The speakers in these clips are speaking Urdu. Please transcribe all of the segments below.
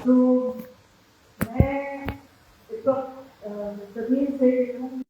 تو میں اس وقت زمین سے ہمیں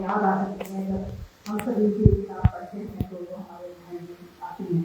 یاد آ سکتے ہیں جب ہم سب ان کی کتاب پڑھتے ہیں تو وہ ہمارے ذہن میں آتی ہیں.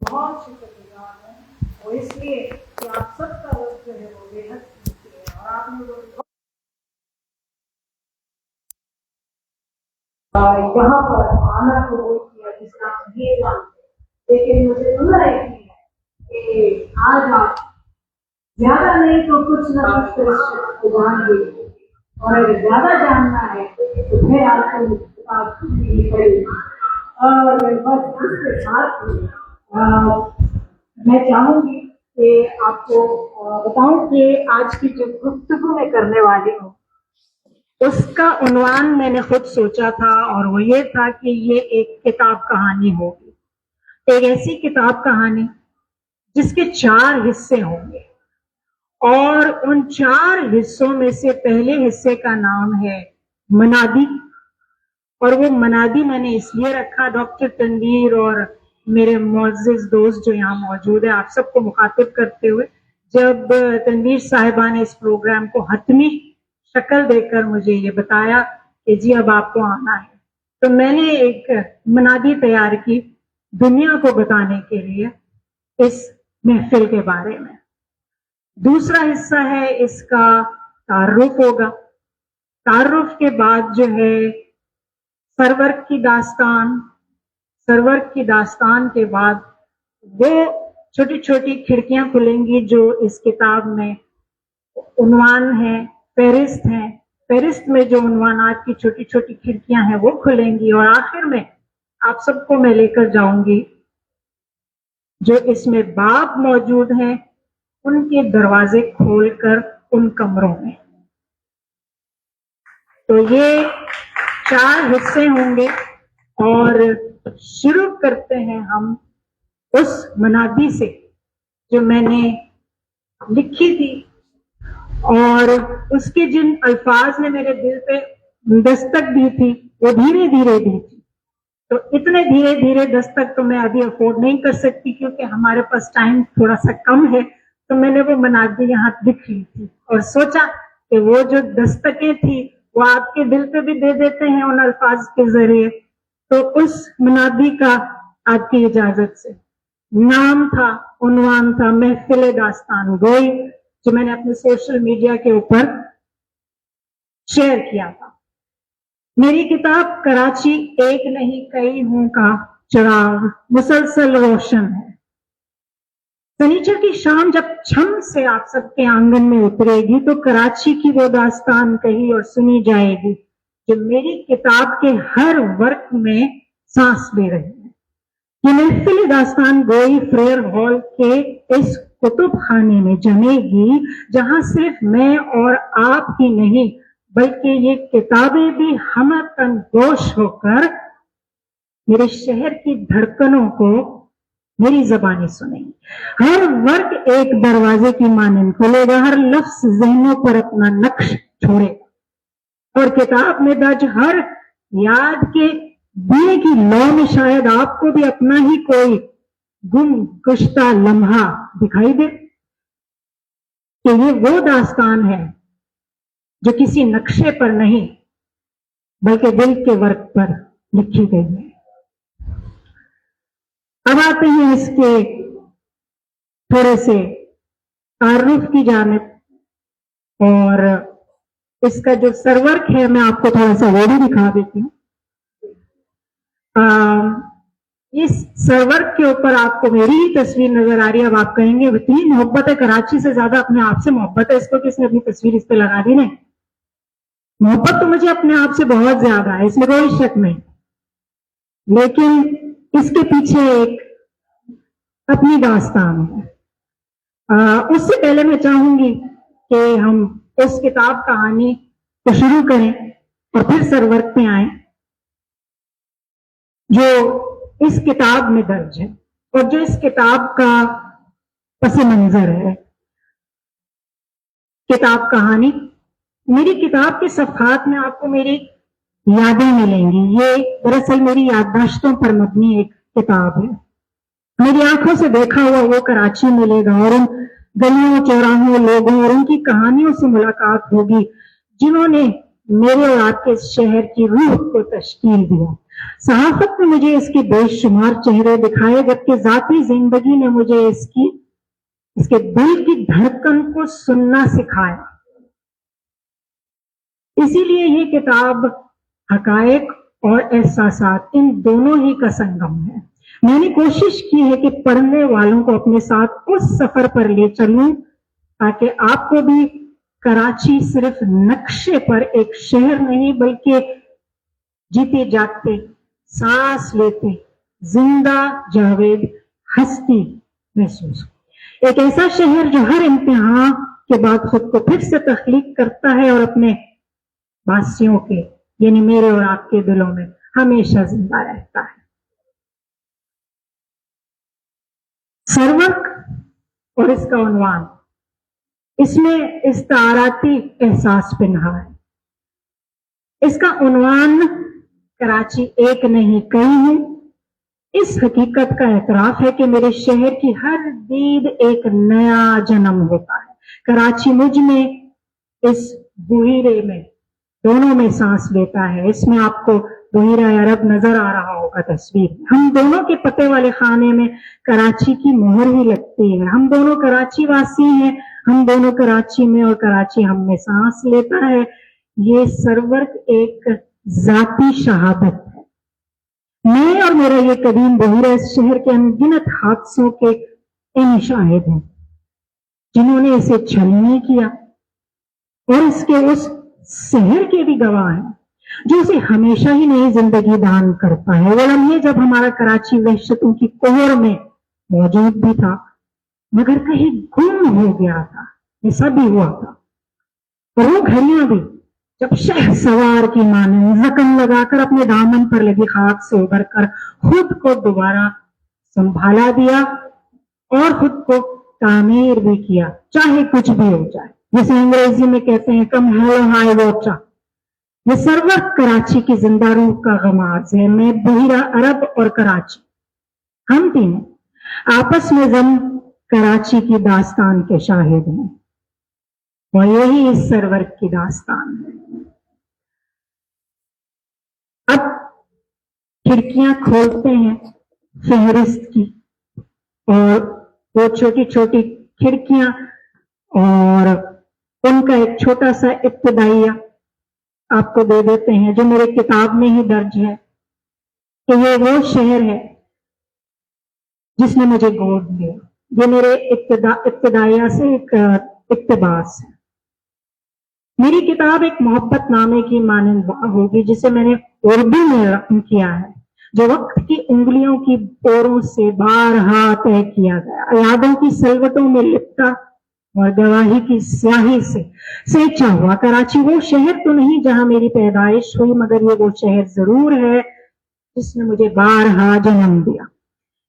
بہت شکر گزار ہوں اور اس لیے کہ آپ سب کا وقت جو ہے وہ بے حد قیمتی ہے اور آپ نے یہاں پر آنا قبول کیا جس کا آپ یہ جانتے. لیکن مجھے امید ہے کہ آج آپ زیادہ نہیں تو کچھ نہ کچھ کو جان گے اور اگر زیادہ جاننا ہے تو پھر آپ کو کتاب خریدنی پڑے گی. اور بس اس کے ساتھ میں چاہوں گی کہ آپ کو بتاؤں کہ آج کی جو گفتگو میں کرنے والی ہوں اس کا عنوان میں نے خود سوچا تھا اور وہ یہ تھا کہ یہ ایک کتاب کہانی ہوگی. ایک ایسی کتاب کہانی جس کے 4 حصے ہوں گے اور ان 4 حصوں میں سے پہلے حصے کا نام ہے منادی. اور وہ منادی میں نے اس لیے رکھا ڈاکٹر تنویر اور میرے معزز دوست جو یہاں موجود ہے آپ سب کو مخاطب کرتے ہوئے جب تنویر صاحبہ نے اس پروگرام کو حتمی شکل دے کر مجھے یہ بتایا کہ جی اب آپ کو آنا ہے تو میں نے ایک منادی تیار کی دنیا کو بتانے کے لیے اس محفل کے بارے میں. دوسرا حصہ ہے اس کا تعارف ہوگا. تعارف کے بعد جو ہے سرور کی داستان. سرور کی داستان کے بعد وہ چھوٹی چھوٹی کھڑکیاں کھلیں گی جو اس کتاب میں عنوان ہیں فہرست ہیں. فہرست میں جو عنوانات کی چھوٹی چھوٹی کھڑکیاں ہیں وہ کھلیں گی اور آخر میں آپ سب کو میں لے کر جاؤں گی جو اس میں باب موجود ہیں ان کے دروازے کھول کر ان کمروں میں. تو یہ 4 حصے ہوں گے اور شروع کرتے ہیں ہم اس منادی سے جو میں نے لکھی تھی اور اس کے جن الفاظ نے میرے دل پہ دستک دی تھی وہ دھیرے دھیرے دی تھی. تو اتنے دھیرے دھیرے دستک تو میں ابھی افورڈ نہیں کر سکتی کیونکہ ہمارے پاس ٹائم تھوڑا سا کم ہے. تو میں نے وہ منادی یہاں لکھ لی تھی اور سوچا کہ وہ جو دستکیں تھی وہ آپ کے دل پہ بھی دے دیتے ہیں ان الفاظ کے ذریعے. تو اس منادی کا آپ کی اجازت سے نام تھا عنوان تھا محفل داستان گوئی جو میں نے اپنے سوشل میڈیا کے اوپر شیئر کیا تھا. میری کتاب کراچی ایک نہیں کئی ہوں کا چراغ مسلسل روشن ہے. سنیچر کی شام جب چھم سے آپ سب کے آنگن میں اترے گی تو کراچی کی وہ داستان کہی اور سنی جائے گی جو میری کتاب کے ہر ورق میں سانس لے رہی ہے. یہ محفل داستان گوئی فریئر ہال کے اس کتب خانے میں جمے گی جہاں صرف میں اور آپ ہی نہیں بلکہ یہ کتابیں بھی ہم تن گوش ہو کر میرے شہر کی دھڑکنوں کو میری زبانیں سنیں گی. ہر ورق ایک دروازے کی مانند کھلے گا, ہر لفظ ذہنوں پر اپنا نقش چھوڑے گا اور کتاب میں درج ہر یاد کے دیے کی لو میں شاید آپ کو بھی اپنا ہی کوئی گم گشتہ لمحہ دکھائی دے کہ یہ وہ داستان ہے جو کسی نقشے پر نہیں بلکہ دل کے ورق پر لکھی گئی ہے. اب آتے ہیں اس کے تھوڑے سے تعارف کی جانب, اور اس کا جو سرورک ہے میں آپ کو تھوڑا سا وہ بھی دکھا دیتی ہوں. اس سرورک کے اوپر آپ کو میری ہی تصویر نظر آ رہی ہے. اب آپ کہیں گے اتنی محبت ہے کراچی سے زیادہ اپنے آپ سے محبت ہے, اس کو کس نے اپنی تصویر اس پہ لگا دی؟ نہیں, محبت تو مجھے اپنے آپ سے بہت زیادہ ہے, اس میں کوئی شک نہیں, لیکن اس کے پیچھے ایک اپنی داستان ہے. اس سے پہلے میں چاہوں گی کہ ہم اس کتاب کہانی کو شروع کریں اور پھر سرورک پہ آئیں جو اس کتاب میں درج ہے اور جو اس کتاب کا پس منظر ہے. کتاب کہانی, میری کتاب کے صفحات میں آپ کو میری یادیں ملیں گی. یہ دراصل میری یادداشتوں پر مبنی ایک کتاب ہے. میری آنکھوں سے دیکھا ہوا وہ کراچی ملے گا اور ان گلیوں چوراہوں لوگوں اور ان کی کہانیوں سے ملاقات ہوگی جنہوں نے میرے اور آپ کے شہر کی روح کو تشکیل دیا. صحافت نے مجھے اس کے بے شمار چہرے دکھائے جبکہ ذاتی زندگی نے مجھے اس کے دل کی دھڑکن کو سننا سکھایا. اسی لیے یہ کتاب حقائق اور احساسات ان دونوں ہی کا سنگم ہے. میں نے کوشش کی ہے کہ پڑھنے والوں کو اپنے ساتھ اس سفر پر لے چلوں تاکہ آپ کو بھی کراچی صرف نقشے پر ایک شہر نہیں بلکہ جیتے جاگتے سانس لیتے زندہ جاوید ہستی محسوس ہو. ایک ایسا شہر جو ہر امتحان کے بعد خود کو پھر سے تخلیق کرتا ہے اور اپنے باسیوں کے یعنی میرے اور آپ کے دلوں میں ہمیشہ زندہ رہتا ہے. سرورک اور اس کا عنوان, اس میں استعاراتی احساس پنہا ہے. اس کا عنوان کراچی ایک نہیں کئی ہوں. اس حقیقت کا اعتراف ہے کہ میرے شہر کی ہر دید ایک نیا جنم ہوتا ہے. کراچی مجھ میں اس بحیرے میں دونوں میں سانس لیتا ہے. اس میں آپ کو بحیرہ عرب نظر آ رہا ہوگا تصویر. ہم دونوں کے پتے والے خانے میں کراچی کی مہر ہی لگتی ہے. ہم دونوں کراچی واسی ہیں, ہم دونوں کراچی میں اور کراچی ہم میں سانس لیتا ہے. یہ سرورک ایک ذاتی شہادت ہے. میں اور میرا یہ قدیم بحیرہ اس شہر کے انگنت حادثوں کے ان شاہد ہیں جنہوں نے اسے چھلنی کیا اور اس کے اس شہر کے بھی گواہ ہیں جو اسے ہمیشہ ہی نئی زندگی دان کرتا ہے. وہ لمحے جب ہمارا کراچی وحشتوں کی کوہر میں موجود بھی تھا مگر کہیں گم ہو گیا تھا. یہ سب ہی ہوا تھا. اور وہ گھڑیاں بھی جب شہ سوار کی مانند زخم لگا کر اپنے دامن پر لگی خاک سے ابھر کر خود کو دوبارہ سنبھالا دیا اور خود کو تعمیر بھی کیا چاہے کچھ بھی ہو جائے, جیسے انگریزی میں کہتے ہیں کم ہیلو ہائی واٹر. یہ سرورک کراچی کی زندہ روح کا غماز ہے. میں بحیرہ عرب اور کراچی ہم تینوں آپس میں ضم کراچی کی داستان کے شاہد ہیں اور یہی اس سرورک کی داستان ہے. اب کھڑکیاں کھولتے ہیں فہرست کی اور وہ چھوٹی چھوٹی کھڑکیاں اور ان کا ایک چھوٹا سا ابتدائیہ آپ کو دے دیتے ہیں جو میرے کتاب میں ہی درج ہے کہ یہ وہ شہر ہے جس نے مجھے گود لیا. یہ میرے ابتدائیہ سے ایک اقتباس ہے. میری کتاب ایک محبت نامے کی مانند ہوگی جسے میں نے اردو میں رقم کیا ہے، جو وقت کی انگلیوں کی پوروں سے بارہا طے کیا گیا، یادوں کی سلوٹوں میں لپٹا اور گواہی کی سیاہی سے سینچا ہوا. کراچی وہ شہر تو نہیں جہاں میری پیدائش ہوئی، مگر یہ وہ شہر ضرور ہے جس نے مجھے بارہا جنم دیا.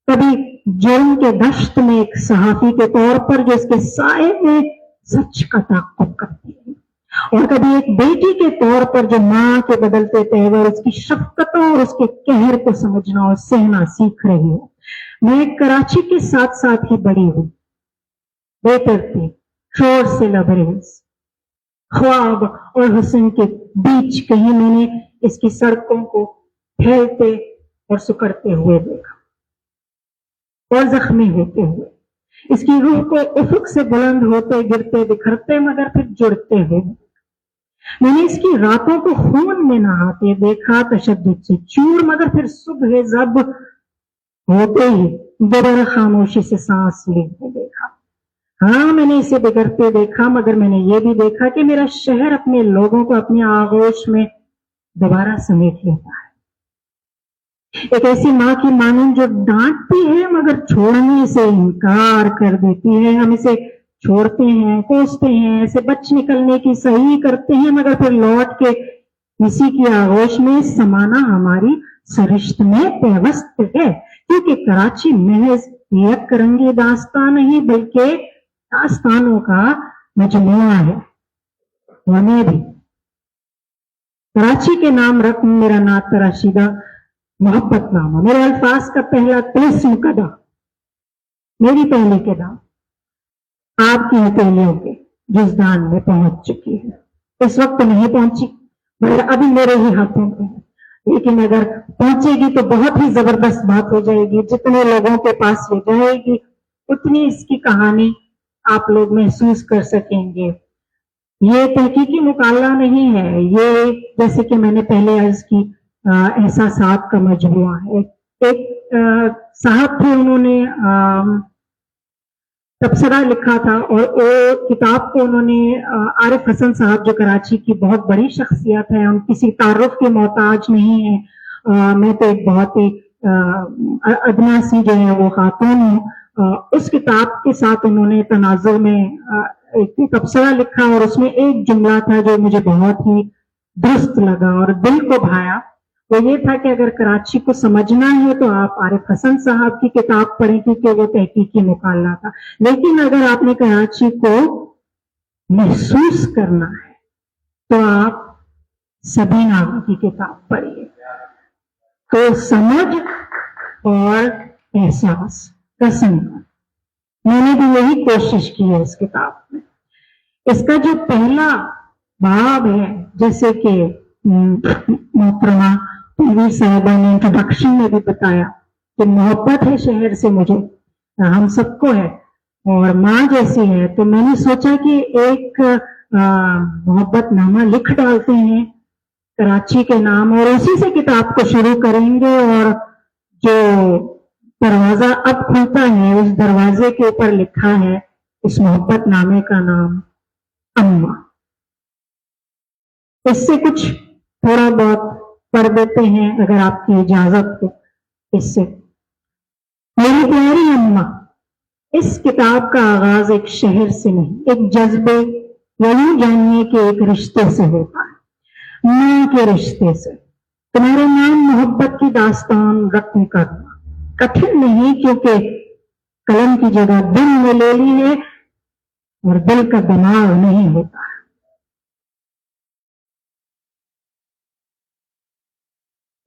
کبھی جرم کے دشت میں ایک صحافی کے طور پر جو اس کے سائے میں سچ کا تعاقب کرتی ہے، اور کبھی ایک بیٹی کے طور پر جو ماں کے بدلتے تیور، اس کی شفقتوں اور اس کے قہر کو سمجھنا اور سہنا سیکھ رہی ہوں. میں کراچی کے ساتھ ساتھ ہی بڑی ہوں، بے ترتیب، شور سے لبریز، خواب اور حسن کے بیچ کہیں میں نے اس کی سڑکوں کو پھیلتے اور سکڑتے ہوئے دیکھا اور زخمی ہوتے ہوئے، اس کی روح کو افق سے بلند ہوتے گرتے بکھرتے مگر پھر جڑتے ہوئے. میں نے اس کی راتوں کو خون میں نہاتے دیکھا، تشدد سے چور مگر پھر صبح زب ہوتے ہی دوبارہ خاموشی سے سانس لیتے دیکھا. ہاں، میں نے اسے بگڑتے دیکھا، مگر میں نے یہ بھی دیکھا کہ میرا شہر اپنے لوگوں کو اپنی آغوش میں دوبارہ سمیٹ لیتا ہے. ایک ایسی ماں کی مانند جو ڈانٹتی ہے مگر چھوڑنے سے انکار کر دیتی ہے. ہم اسے چھوڑتے ہیں، کوستے ہیں، اسے بچ نکلنے کی صحیح کرتے ہیں، مگر پھر لوٹ کے اسی کی آغوش میں سمانا ہماری سرشت میں پیوست ہے. کیونکہ کراچی محض یک رنگی داستان نہیں بلکہ داستانوں کا مجموعہ ہے. اور میں بھی کراچی کے نام رقم میرا نعت تراشیدہ محبت نامہ، میرے الفاظ کا پہلا طلسم قدم، میری پہلی کتاب آپ کی ہتھیلیوں کے جزدان میں پہنچ چکی ہے. اس وقت نہیں پہنچی مگر ابھی میرے ہی ہاتھوں میں ہے، لیکن اگر پہنچے گی تو بہت ہی زبردست بات ہو جائے گی. جتنے لوگوں کے پاس یہ جائے گی اتنی اس کی کہانی آپ لوگ محسوس کر سکیں گے. یہ تحقیقی مطالعہ نہیں ہے، یہ جیسے کہ میں نے پہلے عرض کی احساسات کا مجموعہ ہے. ایک صاحب تھے، انہوں نے تبصرہ لکھا تھا اور وہ کتاب کو انہوں نے عارف حسن صاحب جو کراچی کی بہت بڑی شخصیت ہے، ان کسی تعارف کے محتاج نہیں ہے، میں تو ایک بہت ہی ادنا سی جو ہے وہ خاتون ہوں. اس کتاب کے ساتھ انہوں نے تناظر میں ایک تبصرہ لکھا اور اس میں ایک جملہ تھا جو مجھے بہت ہی درست لگا اور دل کو بھایا. وہ یہ تھا کہ اگر کراچی کو سمجھنا ہے تو آپ عارف حسن صاحب کی کتاب پڑھیں کیونکہ وہ تحقیقی مطالعہ تھا، لیکن اگر آپ نے کراچی کو محسوس کرنا ہے تو آپ سبینہ کی کتاب پڑھیے. تو سمجھ اور احساس کا سنگم، میں نے بھی یہی کوشش کی ہے اس کتاب میں. اس کا جو پہلا باب ہے، جیسے کہ محترمہ تنویر صاحبہ نے انٹروڈکشن میں بھی بتایا کہ محبت ہے شہر سے، مجھے ہم سب کو ہے اور ماں جیسی ہے، تو میں نے سوچا کہ ایک محبت نامہ لکھ ڈالتے ہیں کراچی کے نام اور اسی سے کتاب کو شروع کریں گے. اور جو دروازہ اب کھلتا ہے اس دروازے کے اوپر لکھا ہے اس محبت نامے کا نام اماں. اس سے کچھ تھوڑا بہت پڑھ دیتے ہیں اگر آپ کی اجازت ہو. اس سے میری پیاری اماں، اس کتاب کا آغاز ایک شہر سے نہیں، ایک جذبے یا یوں جانیے کہ ایک رشتے سے ہوتا ہے، ماں کے رشتے سے. تمہارے نام محبت کی داستان رقم کرنا کٹھن نہیں، کیونکہ قلم کی جگہ دل نے لے لی ہے اور دل کا دماغ نہیں ہوتا ہے.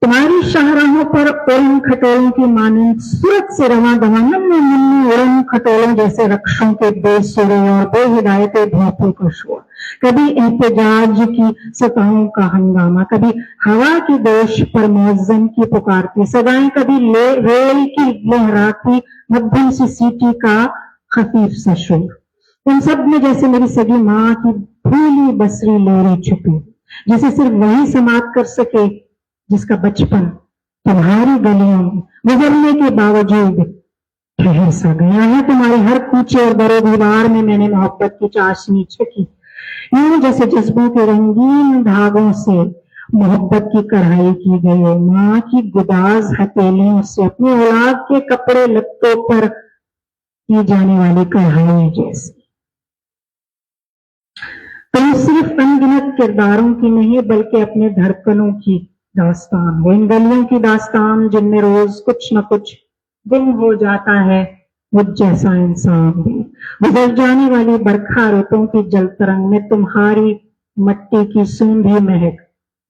تمہاری شاہراہوں پر اڑن کھٹولوں کی مانند صورت سے رواں دواں ننھے ننھے اڑن کھٹولوں جیسے رقصوں کے بے سرے اور بے ہدایت بھونپوں کا شور، کبھی احتجاج کی سطحوں کا ہنگامہ، کبھی ہوا کی دوش پر مؤذن کی پکارتی صدائیں، کبھی ریل کی لہراتی مدھم سی سیٹی کا خفیف سا شور. ان سب میں جیسے میری سگی ماں کی بھولی بسری لوری چھپی، جسے صرف وہی سماعت کر سکے جس کا بچپن تمہاری گلیوں میں گزرنے کے باوجود ٹھہر سا گیا ہے۔ تمہارے ہر کوچے اور در و دیوار میں نے محبت کی چاشنی چھکی، یوں جیسے جذبوں کے رنگین دھاگوں سے محبت کی کڑھائی کی گئی ہے، ماں کی گداز ہتھیلیوں سے اپنی اولاد کے کپڑے لتوں پر کی جانے والی کڑھائی جیسی۔ تو صرف انگنت کرداروں کی نہیں بلکہ اپنے دھڑکنوں کی داستان، وہ ان گلیوں کی داستان جن میں روز کچھ نہ کچھ گم ہو جاتا ہے مجھ جیسا انسان بھی۔ گزر جانے والی برکھا رتوں کی جل ترنگ میں تمہاری مٹی کی سونگھی مہک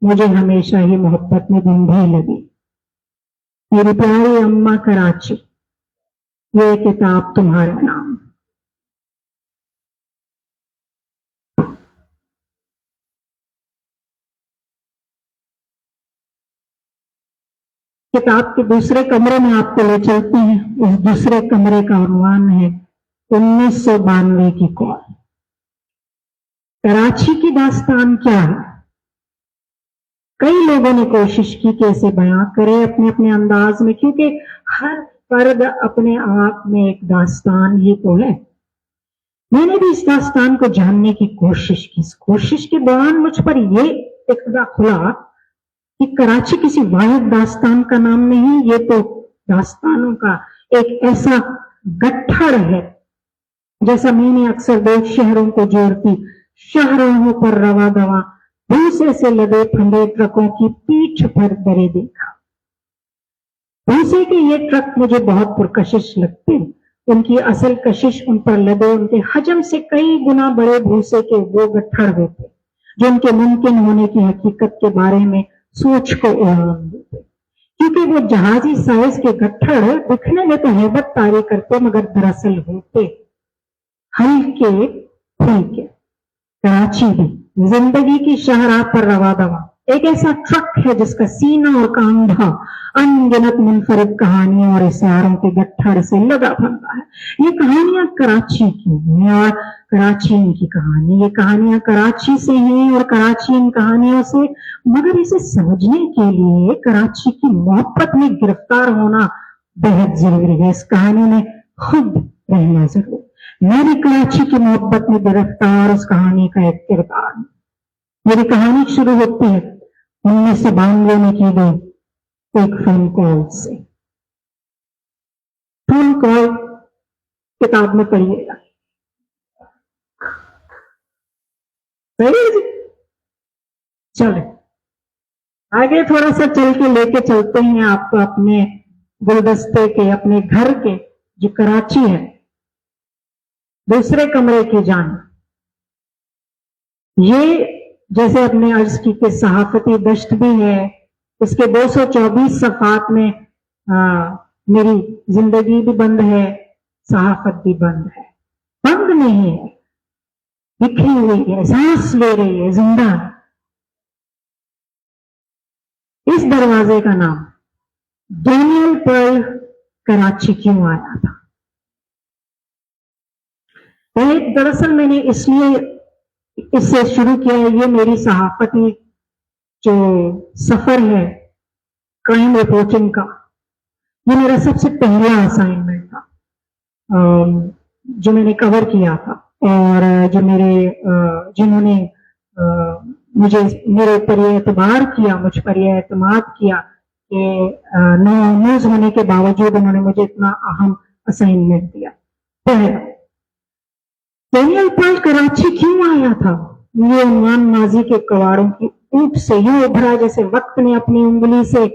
مجھے ہمیشہ ہی محبت میں گندھی لگی۔ میری پیاری اماں کراچی، یہ کتاب تمہارا نام۔ کتاب کے دوسرے کمرے میں آپ کو لے چلتے ہیں۔ اس دوسرے کمرے کا عنوان ہے 1992 کی کال۔ کراچی کی داستان کیا ہے؟ کئی لوگوں نے کوشش کی کہ اسے بیان کرے اپنے اپنے انداز میں، کیونکہ ہر فرد اپنے آپ میں ایک داستان ہی تو ہے۔ میں نے بھی اس داستان کو جاننے کی کوشش کی۔ اس کوشش کے دوران مجھ پر یہ اقتدا کھلا کہ کراچی کسی واحد داستان کا نام نہیں، یہ تو داستانوں کا ایک ایسا گٹھڑ ہے جیسا میں نے اکثر دو شہروں کو جوڑتی شاہراہوں پر روا دوا بھوسے سے لدے پھندے ٹرکوں کی پیٹھ پر درے دیکھا۔ بھوسے کے یہ ٹرک مجھے بہت پرکشش لگتے، ان کی اصل کشش ان پر لدے ان کے حجم سے کئی گنا بڑے بھوسے کے وہ گٹھڑ ہوتے جو ان کے ممکن ہونے کی حقیقت کے بارے میں سوچ کو اڑان دیتے، کیونکہ وہ جہازی سائز کے گٹھڑ دکھنے میں تو ہیبت طاری کرتے مگر دراصل ہوتے ہلکے پھلکے۔ کراچی بھی زندگی کی شاہراہ پر روا دوا ایک ایسا ٹرک ہے جس کا سینہ اور کاندھا انگنت منفرد کہانیوں اور اشاروں کے گٹھڑ سے لگا بھرا ہے۔ یہ کہانیاں کراچی کی ہیں اور کراچی ان کی کہانی، یہ کہانیاں کراچی سے ہیں اور کراچی ان کہانیوں سے، مگر اسے سمجھنے کے لیے کراچی کی محبت میں گرفتار ہونا بہت ضروری ہے۔ اس کہانی میں خود رہنا ضروری۔ میں بھی کراچی کی محبت میں گرفتار اس کہانی کا ایک کردار ہوں۔ میری کہانی شروع ہوتی ہے 1992 میں کی گئی ایک فون کال سے۔ فون کال کتاب میں پڑھیے گا۔ چلے آگے تھوڑا سا چل کے لے کے چلتے ہیں آپ کو اپنے گلدستے کے، اپنے گھر کے جو کراچی ہے، دوسرے کمرے کی جانب۔ یہ جیسے اپنے عرض کی کہ صحافتی دشت بھی ہے، اس کے 224 صفحات میں میری زندگی بھی بند ہے، صحافت بھی بند ہے، بند نہیں ہے، بکھری ہوئی ہے، سانس لے رہی ہے، زندہ ہے۔ اس دروازے کا نام ڈینیل پرل کراچی کیوں آیا تھا؟ دراصل میں نے اس لیے اس سے شروع کیا ہے، یہ میری صحافتی جو سفر ہے کرائم رپورٹنگ کا، یہ میرا سب سے پہلا اسائنمنٹ تھا جو میں نے کور کیا تھا، اور جو جنہوں نے مجھے میرے اوپر یہ اعتبار کیا، مجھ پر یہ اعتماد کیا کہ نیوز ہونے کے باوجود انہوں نے مجھے اتنا اہم اسائنمنٹ دیا۔ ڈینیل پرل کراچی کیوں آیا تھا؟ یہ عنوان ماضی کے کواڑوں کی اونٹ سے یوں ابھرا جیسے وقت نے اپنی انگلی سے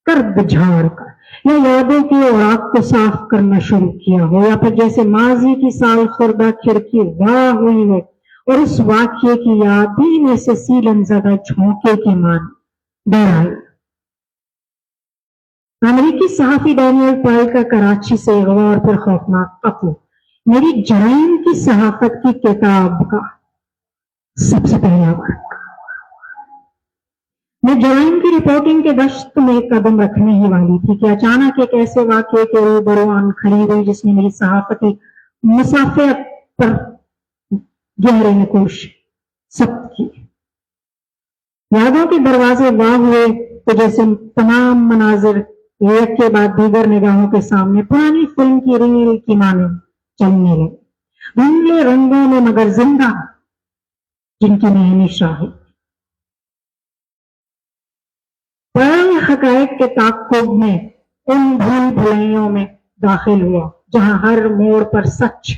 کرد جھاڑ کر یا یادوں کی اوراق کو صاف کرنا شروع کیا ہو، یا پھر جیسے ماضی کی سال خوردہ کھڑکی واہ ہوئی ہے اور اس واقعے کی یاد دھیمے سے سیلن زدہ جھونکے کی مان ڈر آئی۔ امریکی صحافی ڈینیل پرل کا کراچی سے اغوا اور پھر خوفناک قتل میری جرائم کی صحافت کی کتاب کا سب سے پہلا ورق۔ میں جرائم کی رپورٹنگ کے دشت میں قدم رکھنے ہی والی تھی کہ اچانک ایک ایسے واقعے کے روبرو آن کھڑی ہوئی جس نے میری صحافتی مسافت پر گہرے نقوش ثبت کی. یادوں کے دروازے واہ ہوئے تو جیسے تمام مناظر ایک کے بعد دیگر نگاہوں کے سامنے پرانی فلم کی ریل کی مانند چلنے لگے. دھندلے رنگوں میں مگر زندہ جن کی نہنی شاہد. پرانی حقائق کے تعاقب میں ان بھول بھلائیوں میں داخل ہوا جہاں ہر موڑ پر سچ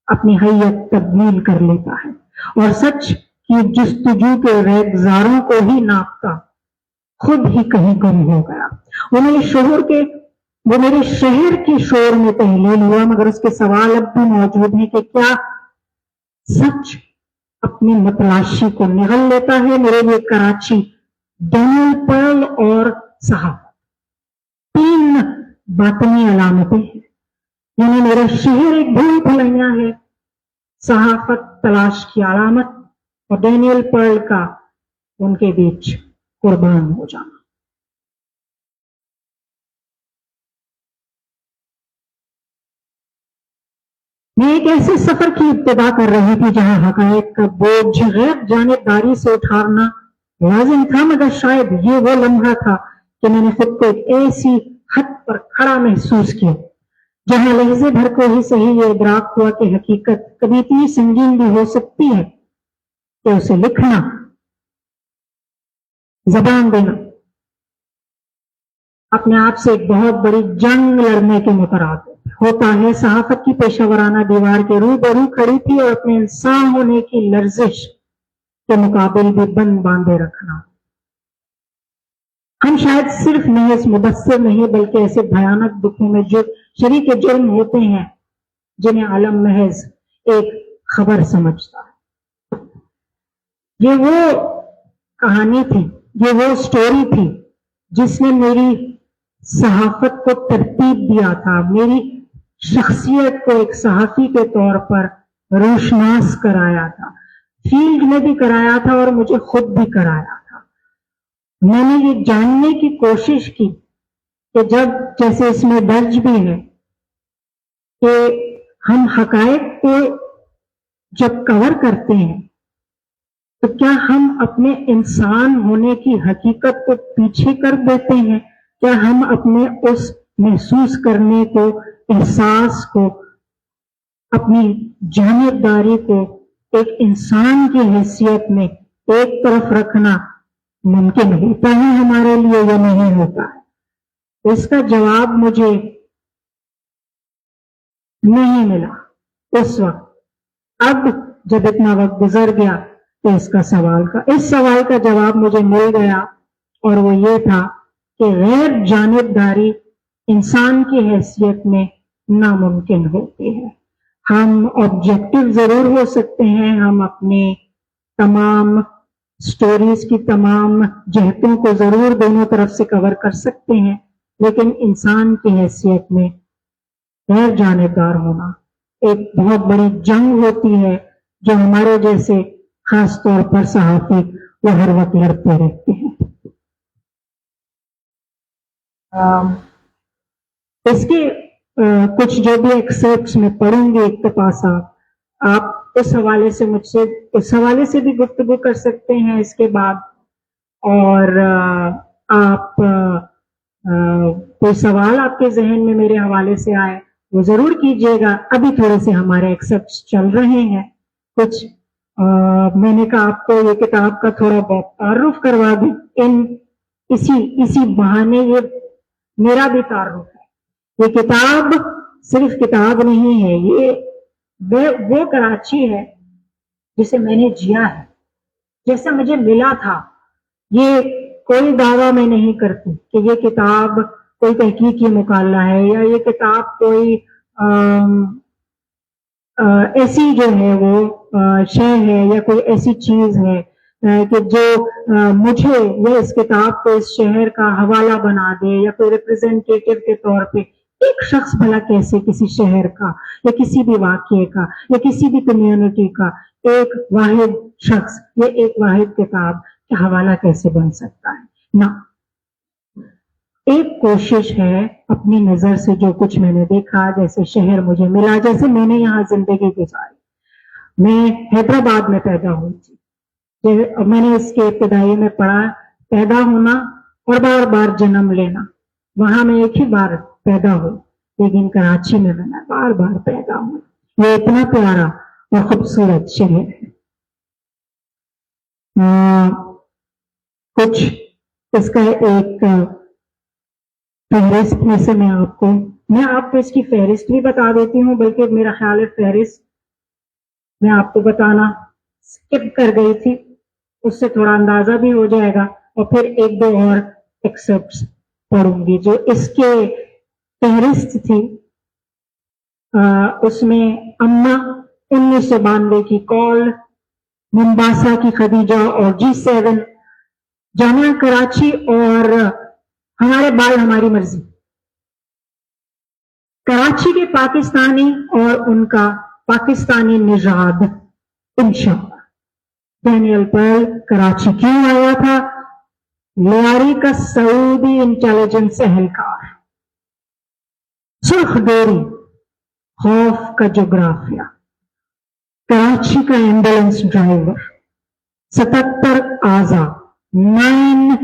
اپنی حیت تبدیل کر لیتا ہے اور سچ کی جستجو کے ریگزاروں کو ہی ناپتا خود ہی کہیں گم ہو گیا. وہ میرے شہر کے شور میں تحلیل ہوا مگر اس کے سوال اب بھی موجود ہیں کہ کیا سچ اپنی متلاشی کو نگل لیتا ہے؟ میرے لیے کراچی ڈینیل پرل اور صحافت تین باطنی علامتیں ہیں. یعنی میرا شہر ایک بھول بھلائیاں ہے، صحافت تلاش کی علامت اور ڈینیل پرل کا ان کے بیچ قربان ہو جانا. میں ایک ایسے سفر کی ابتدا کر رہی تھی جہاں حقائق کا بوجھ غیر جانبداری سے اٹھانا لازم تھا، مگر شاید یہ وہ لمحہ تھا کہ میں نے خود کو ایک ایسی حد پر کھڑا محسوس کیا جہاں لحظے بھر کو ہی صحیح یہ ادراک ہوا کہ حقیقت کبھی اتنی سنگین بھی ہو سکتی ہے کہ اسے لکھنا، زبان دینا اپنے آپ سے ایک بہت بڑی جنگ لڑنے کے مترادف ہوتا ہے. صحافت کی پیشہ ورانہ دیوار کے روبرو کھڑی تھی اور اپنے انسان ہونے کی لرزش کے مقابل بھی بند باندھے رکھنا. ہم شاید صرف محض مبصر نہیں بلکہ ایسے بھیانک دکھوں میں جو شریک جرم ہوتے ہیں جنہیں عالم محض ایک خبر سمجھتا ہے. یہ وہ کہانی تھی، یہ وہ سٹوری تھی جس نے میری صحافت کو ترتیب دیا تھا، میری شخصیت کو ایک صحافی کے طور پر روشناس کرایا تھا، فیلڈ میں بھی کرایا تھا اور مجھے خود بھی کرایا تھا. میں نے یہ جاننے کی کوشش کی کہ جیسے اس میں درج بھی ہے کہ ہم حقائق کو جب کور کرتے ہیں تو کیا ہم اپنے انسان ہونے کی حقیقت کو پیچھے کر دیتے ہیں؟ کیا ہم اپنے اس محسوس کرنے کو، احساس کو، اپنی جانبداری کو ایک انسان کی حیثیت میں ایک طرف رکھنا ممکن ہوتا ہے ہمارے لیے یا نہیں ہوتا ہے؟ اس کا جواب مجھے نہیں ملا اس وقت. اب جب اتنا وقت گزر گیا تو اس سوال کا جواب مجھے مل گیا اور وہ یہ تھا کہ غیر جانبداری انسان کی حیثیت میں ناممکن ہوتی ہے. ہم آبجیکٹو ضرور ہو سکتے ہیں، ہم اپنے تمام سٹوریز کی تمام جہتوں کو ضرور دونوں طرف سے کور کر سکتے ہیں، لیکن انسان کی حیثیت میں غیر جانبدار ہونا ایک بہت بڑی جنگ ہوتی ہے جو ہمارے جیسے خاص طور پر صحافی وہ ہر وقت لڑتے رہتے ہیں. اس کے کچھ جو بھی ایکسپٹس میں پڑھوں گی اقتباسات، آپ اس حوالے سے بھی گفتگو کر سکتے ہیں اس کے بعد، اور آپ کوئی سوال آپ کے ذہن میں میرے حوالے سے آئے وہ ضرور کیجیے گا. ابھی تھوڑے سے ہمارے ایکسپٹس چل رہے ہیں کچھ. میں نے کہا آپ کو یہ کتاب کا تھوڑا بہت تعارف کروا دوں. اسی بہانے یہ میرا بھی تعارف ہے. یہ کتاب صرف کتاب نہیں ہے، یہ وہ کراچی ہے جسے میں نے جیا ہے، جیسے مجھے ملا تھا. یہ کوئی دعویٰ میں نہیں کرتی کہ یہ کتاب کوئی تحقیقی مقالہ ہے یا یہ کتاب کوئی ایسی جو ہے وہ شے ہے یا کوئی ایسی چیز ہے کہ جو مجھے یا اس کتاب کو اس شہر کا حوالہ بنا دے، یا کوئی ریپرزینٹیٹیو کے طور پہ ایک شخص بھلا کیسے کسی شہر کا یا کسی بھی واقعے کا یا کسی بھی کمیونٹی کا ایک واحد شخص یا ایک واحد کتاب کا حوالہ کیسے بن سکتا ہے؟ نہ، ایک کوشش ہے اپنی نظر سے جو کچھ میں نے دیکھا، جیسے شہر مجھے ملا، جیسے میں نے یہاں زندگی گزاری، میں حیدرآباد میں پیدا ہوئی تھی. میں نے اس کے ابتدائی میں پڑھا پیدا ہونا اور بار بار جنم لینا. وہاں میں ایک ہی بار پیدا ہوئی, لیکن کراچی میں میں بار بار پیدا ہوں. یہ اتنا پیارا اور خوبصورت شہر ہے. کچھ اس کا ایک فہرست میں سے میں آپ کو اس کی فہرست بھی بتا دیتی ہوں, بلکہ میرا خیال ہے فہرست میں آپ کو بتانا اسکپ کر گئی تھی, اس سے تھوڑا اندازہ بھی ہو جائے گا, اور پھر ایک دو اور ایکسپٹس پڑھوں گی جو اس کے فہرست تھی. اس میں اما 1992 کی کال, ممباسا کی خدیجہ اور G7, جامعہ کراچی اور ہمارے بال ہماری مرضی, کراچی کے پاکستانی اور ان کا پاکستانی نژاد انشاءاللہ. ڈینیل پرل کراچی کیوں آیا تھا؟ لیاری کا سعودی انٹیلیجنس اہلکار, سرخ ڈوری, خوف کا جغرافیہ, کراچی کا ایمبولینس ڈرائیور, 77 آزا, 9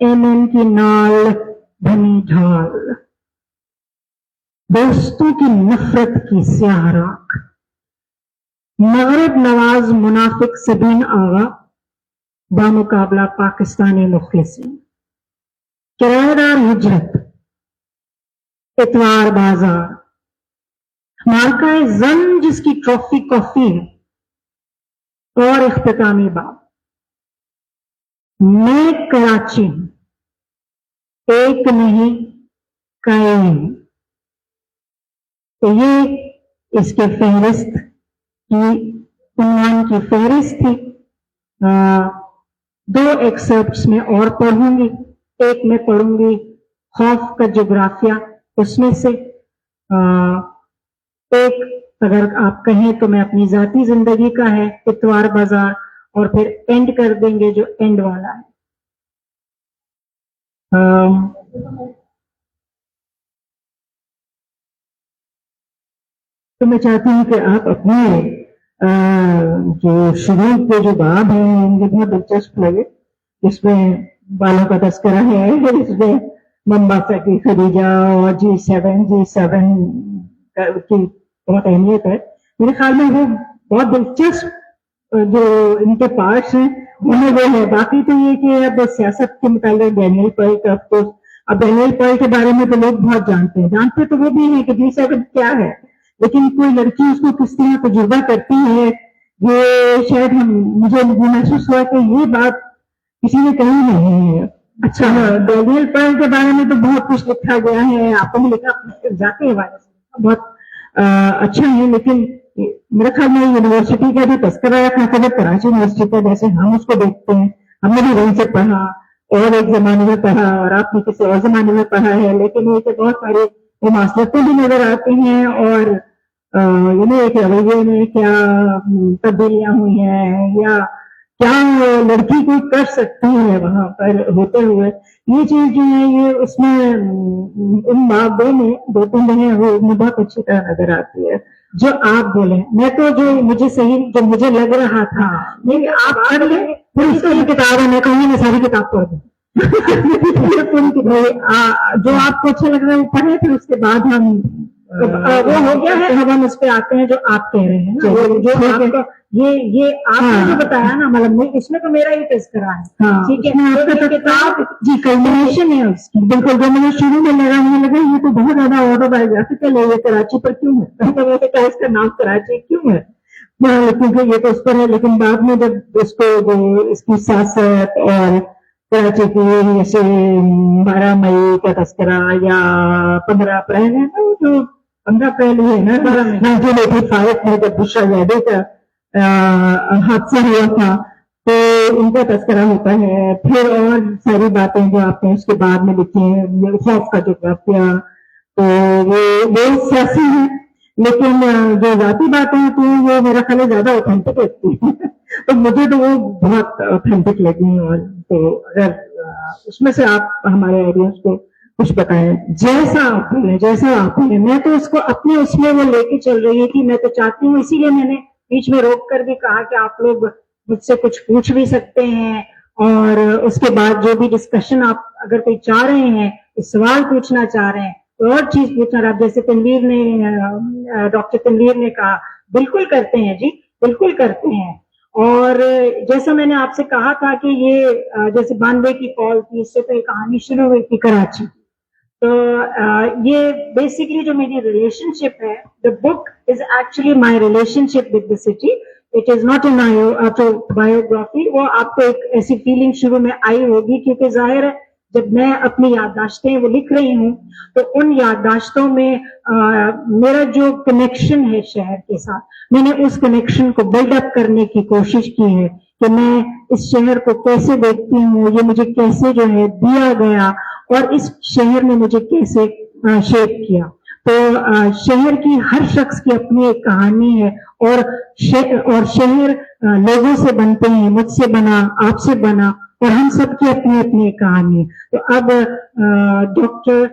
mm کی نال بھنی ڈھال, دوستوں کی نفرت کی سیاہ راکھ, مغرب نواز منافق سبین آغا بامقابلہ پاکستانی مخلصین, کرایہ دار ہجرت, اتوار بازار, مارکہ زن جس کی ٹرافی کافی ہے, اور اختتامی باب. میں کراچی ہوں, ایک نہیں کئی. تو یہ اس کے فہرست کی عنوان کی فہرست تھی. 2 ایکسرپٹس میں اور پڑھوں گی. ایک میں پڑھوں گی خوف کا جغرافیہ, اس میں سے ایک اگر آپ کہیں تو میں اپنی ذاتی زندگی کا ہے, اتوار بازار, اور پھر اینڈ کر دیں گے جو اینڈ والا ہے. تو میں چاہتی ہوں کہ آپ اپنے جو شروع کے جو باب ہیں مجھے بہت دلچسپ لگے. اس میں بالوں کا تذکرہ ہے, اس میں ممباسا کی خدیجہ اور G7 کی بہت اہمیت ہے. میرے خیال میں وہ بہت دلچسپ جو ان کے پارٹس ہیں انہیں وہ ہے. باقی تو یہ کہ اب سیاست کے متعلق ڈینیل پرل کا افکوس, اب ڈینیل پرل کے بارے میں تو لوگ بہت جانتے تو وہ بھی ہیں کہ G7 کیا ہے, لیکن کوئی لڑکی اس کو کس طرح تجربہ کرتی ہے, یہ شاید مجھے محسوس ہوا کہ یہ بات کسی نے کہی نہیں ہے. اچھا, ڈینیل پرل کے بارے میں تو بہت کچھ لکھا گیا ہے, آپ کو بھی لکھا ذاتی حوالے سے بہت اچھا ہے, لیکن میرے خیال میں یونیورسٹی کا بھی تذکرہ رکھا تھا, کراچی یونیورسٹی کا جیسے ہم اس کو دیکھتے ہیں, ہم نے بھی وہیں سے پڑھا اور ایک زمانے میں پڑھا اور آپ نے کسی اور زمانے میں پڑھا ہے, لیکن یہ کہ بہت سارے مماثلتیں بھی نظر آتی ہیں اور ایک رویے میں کیا تبدیلیاں ہوئی ہیں یا کیا لڑکی کو کر سکتی ہے وہاں پر ہوتے ہوئے. یہ چیز جو ہے یہ اس میں ان بابوں میں 2-3 دنیں وہ بہت اچھی طرح نظر آتی ہے. جو آپ بولیں, میں تو جو مجھے صحیح جو مجھے لگ رہا تھا لیکن آپ پڑھ لیں, پھر اس کی کتاب ہے, میں کہوں گی میں ساری کتاب پڑھ دوں. جو آپ کو اچھا لگ رہا ہے وہ پڑھیں, پھر اس کے بعد ہم وہ ہو گیا ہے, اب ہم اس پہ آتے ہیں جو آپ کہہ رہے ہیں, جو آپ کا یہ آپ نے جو بتایا نا, مطلب میں اس میں تو میرا ہی تذکرہ ہے, ٹھیک ہے, آپ کا کتاب جی کلمنیشن ہے اس کی. بالکل, جو مجھے شروع میں لگا یہ تو بہت زیادہ آٹو بایوگرافیکل ہے, یہ کراچی پر کیوں ہے, اس کا نام کراچی کیوں ہے, کیونکہ یہ تو اس پر ہے. لیکن بعد میں جب اس کو اس کی سیاست اور کراچی کی جیسے 12 مئی کا تذکرہ یا 15 اپریل ہے نا, جو 15 اپریل ہے نا 1985 میں جب بشرا زیدہ کا حادثہ ہوا تھا تو ان کا تذکرہ ہوتا ہے. پھر اور ساری باتیں جو آپ نے اس کے بعد میں لکھی ہیں, خوف کا جغرافیہ, تو وہ سیاسی ہیں, لیکن جو ذاتی باتیں ہیں تو وہ میرا خیال ہے زیادہ اوتھینٹک لگتی ہیں. تو مجھے تو وہ بہت اوتھینٹک لگی. اور تو اگر اس میں سے آپ ہمارے آڈینس کو کچھ بتائیں, جیسا آپ بولیں. میں تو اس کو اپنے اس میں وہ لے کے چل رہی ہے کہ میں تو چاہتی ہوں, اسی لیے میں نے بیچ میں روک کر بھی کہا کہ آپ لوگ مجھ سے کچھ پوچھ بھی سکتے ہیں اور اس کے بعد جو بھی ڈسکشن آپ اگر کوئی چاہ رہے ہیں, سوال پوچھنا چاہ رہے ہیں, کوئی اور چیز پوچھنا رہا, جیسے تنویر نے ڈاکٹر تنویر نے کہا بالکل کرتے ہیں جی, بالکل کرتے ہیں. اور جیسا میں نے آپ سے کہا تھا کہ یہ جیسے 92 کی کال تھی, اس سے تو یہ کہانی شروع ہوئی تھی کراچی. تو یہ بیسکلی جو میری ریلیشن شپ ہے, the book is actually my relationship with the city. It is not an biography. وہ آپ کو ایک ایسی فیلنگ شروع میں آئی ہوگی کیونکہ ظاہر ہے جب میں اپنی یادداشتیں وہ لکھ رہی ہوں تو ان یادداشتوں میں میرا جو کنیکشن ہے شہر کے ساتھ, میں نے اس کنیکشن کو بلڈ اپ کرنے کی کوشش کی ہے کہ میں اس شہر کو کیسے دیکھتی ہوں, یہ مجھے کیسے جو ہے دیا گیا اور اس شہر نے مجھے کیسے شیپ کیا. تو شہر کی ہر شخص کی اپنی ایک کہانی ہے اور شہر لوگوں سے بنتے ہیں, مجھ سے بنا, آپ سے بنا, اور ہم سب کی اپنی اپنی کہانی. تو اب ڈاکٹر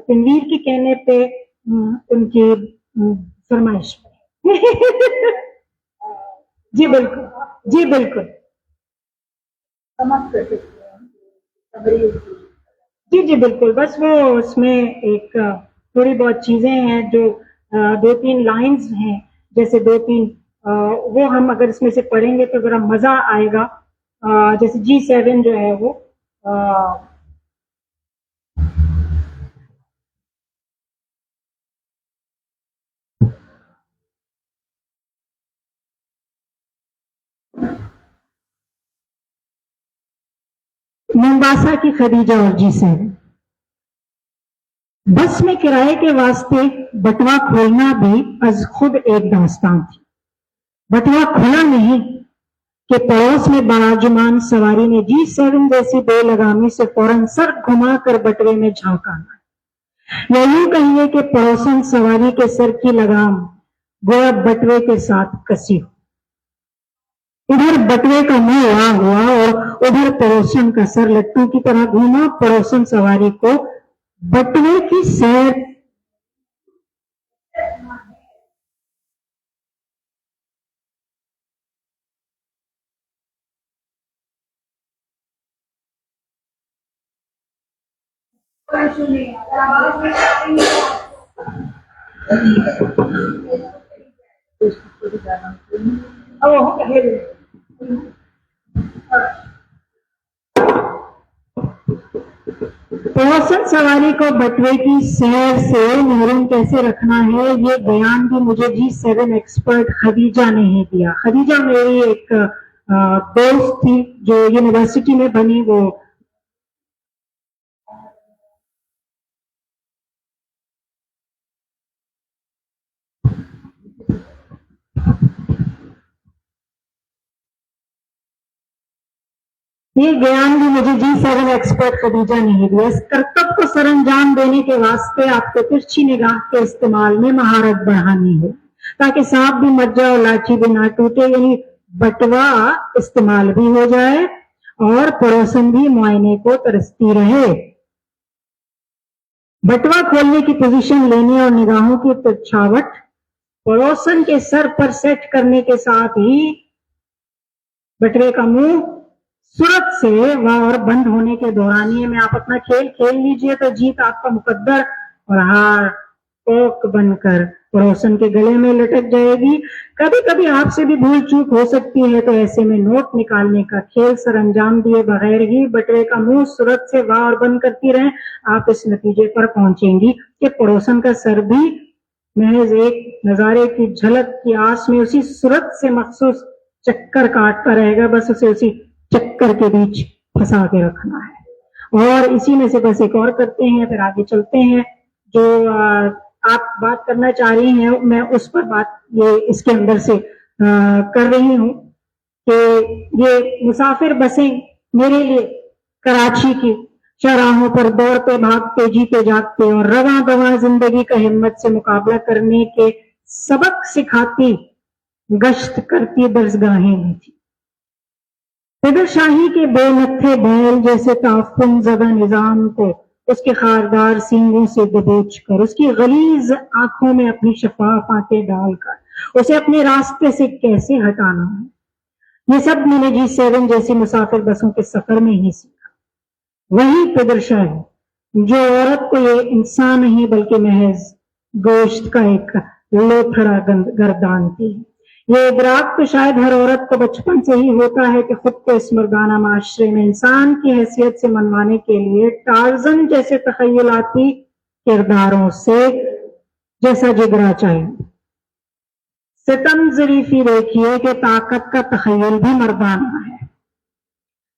تنویر کے کہنے پہ ان کی فرمائش جی بالکل, جی بالکل, جی جی بالکل. بس وہ اس میں ایک تھوڑی بہت چیزیں ہیں جو 2-3 لائنز ہیں, جیسے 2-3 وہ ہم اگر اس میں سے پڑھیں گے تو ذرا مزہ آئے گا. جیسے G7 جو ہے وہ مومباسا کی خدیجہ اور G7. بس میں کرائے کے واسطے بٹوا کھولنا بھی از خود ایک داستان تھی. بٹوا کھولا نہیں کہ پڑوس میں باراجمان سواری نے G7 جیسی بے لگامی سے فوراً سر گھما کر بٹوے میں جھانکا, یا یوں کہیے کہ پڑوسن سواری کے سر کی لگام گویا بٹوے کے ساتھ کسی ہو. ادھر بٹوے کا منہ اڑا ہوا اور ادھر پڑوسن کا سر لٹو کی طرح گھوما. پڑوسن سواری کو بٹوے کی سیر پڑوسن سواری کو بٹوے کی سیر سے محروم کیسے رکھنا ہے, یہ بیان بھی مجھے G7 ایکسپرٹ خدیجہ نے ہی دیا. خدیجہ میری ایک دوست تھی جو یونیورسٹی میں بنی. وہ یہ بیان بھی مجھے G7 ایکسپرٹ خدیجہ نے ہی دیا. اس کرتب کو سر انجام دینے کے واسطے آپ کو ترچھی نگاہ کے استعمال میں مہارت بڑھانی ہے تاکہ سانپ بھی مر جائے اور لاٹھی بھی نہ ٹوٹے. یعنی بٹوا استعمال بھی ہو جائے اور پڑوسن بھی معائنے کو ترستی رہے. بٹوا کھولنے کی پوزیشن لینے اور نگاہوں کی ترچھاوٹ پڑوسن کے سر پر سیٹ کرنے کے ساتھ ہی بٹوے کا منہ صورت سے اور بند ہونے کے دورانیے میں آپ اپنا کھیل کھیل لیجئے تو جیت آپ کا مقدر اور ہار کوک بن کر پڑوسن کے گلے میں لٹک جائے گی. کبھی کبھی آپ سے بھی بھول چوک ہو سکتی ہے, تو ایسے میں نوٹ نکالنے کا کھیل سر انجام دیے بغیر ہی بٹوے کا منہ صورت سے وا اور بند کرتی رہیں. آپ اس نتیجے پر پہنچیں گی کہ پڑوسن کا سر بھی محض ایک نظارے کی جھلک کی آس میں اسی صورت سے مخصوص چکر کاٹتا رہے گا. بس اسے اسی چکر کے بیچ پھنسا کے رکھنا ہے. اور اسی میں سے بس ایک اور کرتے ہیں, پھر آگے چلتے ہیں. جو آپ بات کرنا چاہ رہی ہیں میں اس پر بات یہ اس کے اندر سے کر رہی ہوں کہ یہ مسافر بسیں میرے لیے کراچی کی چوراہوں پر دوڑتے بھاگتے جیتے جاگتے اور رواں دواں زندگی کا ہمت سے مقابلہ کرنے کے سبق سکھاتی گشت کرتی درسگاہیں میں تھی. فدر شاہی کے بے نتھے بیل جیسے تعفن زدہ نظام کو اس کے خاردار سینگوں سے دبوچ کر, اس کی غلیظ آنکھوں میں اپنی شفاف آنکھیں ڈال کر اسے اپنے راستے سے کیسے ہٹانا ہے، یہ سب میں نے G7 جیسی مسافر بسوں کے سفر میں ہی سیکھا۔ وہی پیدرشاہ ہے جو عورت کو یہ انسان نہیں بلکہ محض گوشت کا ایک لوتھڑا گردانتی ہے۔ یہ ادراک تو شاید ہر عورت کو بچپن سے ہی ہوتا ہے کہ خود کو اس مردانہ معاشرے میں انسان کی حیثیت سے منوانے کے لیے ٹارزن جیسے تخیلاتی کرداروں سے جیسا جگرا چاہیے۔ ستم ظریفی دیکھیے کہ طاقت کا تخیل بھی مردانہ ہے۔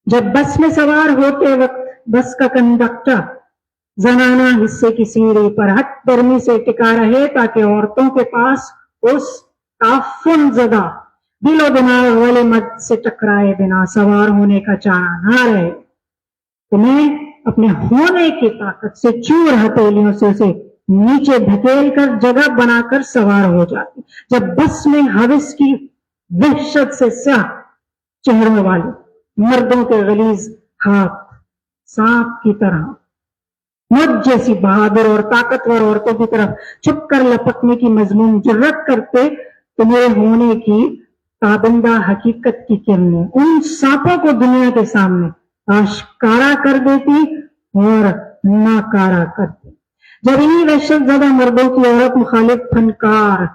جب بس میں سوار ہوتے وقت بس کا کنڈکٹر زنانہ حصے کی سیڑھی پر ہٹ درمی سے ٹکا رہے تاکہ عورتوں کے پاس اس تعفن زدہ دل و دماغ والے مد سے ٹکرائے بنا سوار ہونے کا چارہ نہ رہے، تمہیں اپنے ہونے کی طاقت سے چور ہتھیلیوں سے اسے نیچے دھکیل کر جگہ بنا کر سوار ہو جاتی۔ جب بس میں حوث کی وحشت سے سیاہ چہروں والے مردوں کے غلیظ ہاتھ سانپ کی طرح مجھ جیسی بہادر اور طاقتور عورتوں کی طرف چھپ کر لپکنے کی مضمون جرت کرتے تو میرے ہونے کی تابندہ حقیقت کی کرنیں ان سانپوں کو دنیا کے سامنے آشکارا کر دیتی اور ناکارا کرتی۔ جب انہی وحشت زدہ مردوں کی عورت مخالف فنکار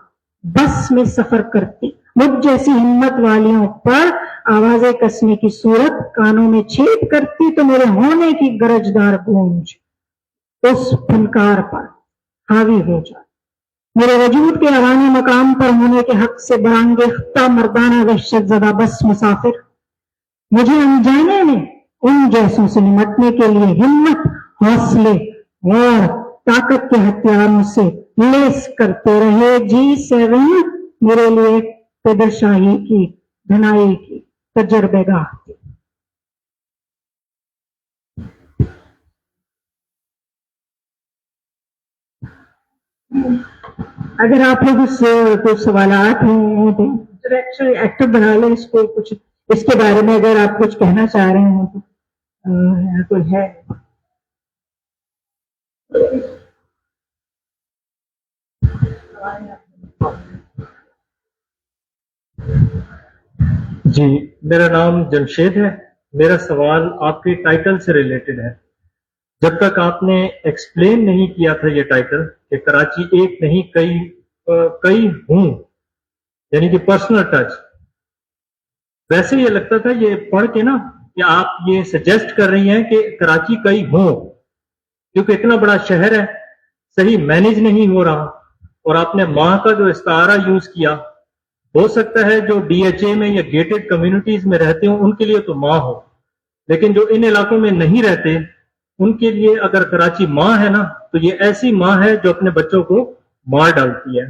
بس میں سفر کرتی، مجھ جیسی ہمت والیوں پر آوازیں کسنے کی صورت کانوں میں چھیپ کرتی تو میرے ہونے کی گرجدار گونج اس فنکار پر حاوی ہو جائے۔ میرے وجود کے اوانی مقام پر ہونے کے حق سے برانگیختہ مردانہ وحشت زدہ بس مسافر مجھے انجانے میں ان جیسوں سے نمٹنے کے لیے ہمت، حوصلے اور طاقت کے ہتھیاروں سے لیس کرتے رہے۔ G7 میرے لیے پیدرشاہی کی دھنائی کی تجربے گاہ تھی۔ اگر آپ لوگ کچھ سوالات ہیں تو ایکٹو بنا لیں اس کو، کچھ اس کے بارے میں اگر آپ کچھ کہنا چاہ رہے ہیں تو کوئی ہے؟ جی، میرا نام جمشید ہے۔ میرا سوال آپ کے ٹائٹل سے ریلیٹڈ ہے۔ جب تک آپ نے ایکسپلین نہیں کیا تھا یہ ٹائٹل کہ کراچی ایک نہیں کئی ہوں، یعنی کہ پرسنل ٹچ، ویسے یہ لگتا تھا یہ پڑھ کے نا کہ آپ یہ سجیسٹ کر رہی ہیں کہ کراچی کئی ہوں، کیونکہ اتنا بڑا شہر ہے، صحیح مینیج نہیں ہو رہا، اور آپ نے ماں کا جو استعارہ یوز کیا، ہو سکتا ہے جو ڈی ایچ اے میں یا گیٹڈ کمیونٹیز میں رہتے ہوں ان کے لیے تو ماں ہو، لیکن جو ان علاقوں میں نہیں رہتے ان کے لیے اگر کراچی ماں ہے نا تو یہ ایسی ماں ہے جو اپنے بچوں کو مار ڈالتی ہے،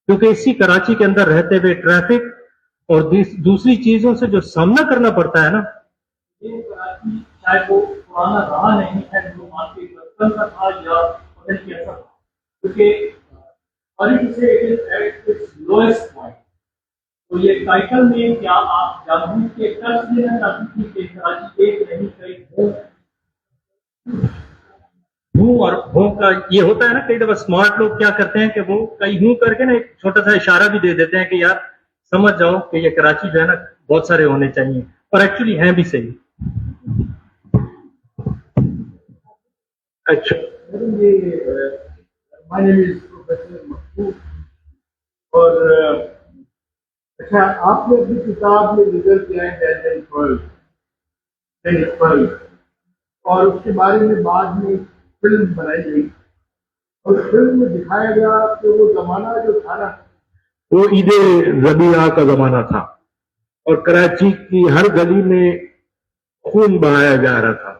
کیونکہ اسی کراچی کے اندر رہتے ہوئے ٹریفک اور دوسری چیزوں سے جو سامنا کرنا پڑتا ہے نا، یہ کراچی شاید وہ پرانا رہا نہیں ہے جو آپ کے بچپن کا تھا یا پتہ کیسا تھا، کیونکہ لوئسٹ پوائنٹ۔ تو یہ ٹائٹل میں کیا آپ جادو کے ٹچ دینا چاہتی تھی کہ کراچی ایک نہیں کئی ہوں، اور ہوں کا یہ ہوتا ہے نا، کئی دفعہ اسمارٹ لوگ کیا کرتے ہیں کہ وہ کئی ہوں کر کے نا ایک چھوٹا سا اشارہ بھی دے دیتے ہیں کہ یار سمجھ جاؤ کہ یہ کراچی جو ہے نا بہت سارے ہونے چاہیے، اور ایکچولی ہیں بھی صحیح۔ اچھا، اور اچھا آپ نے اپنی کتاب میں ذکر کیا ہے اور اس کے بارے میں بعد میں فلم بنائی گئی، اور فلم میں دکھایا گیا کہ وہ زمانہ جو تھا نا وہ عید ربیعہ کا زمانہ تھا، اور کراچی کی ہر گلی میں خون بہایا جا رہا تھا۔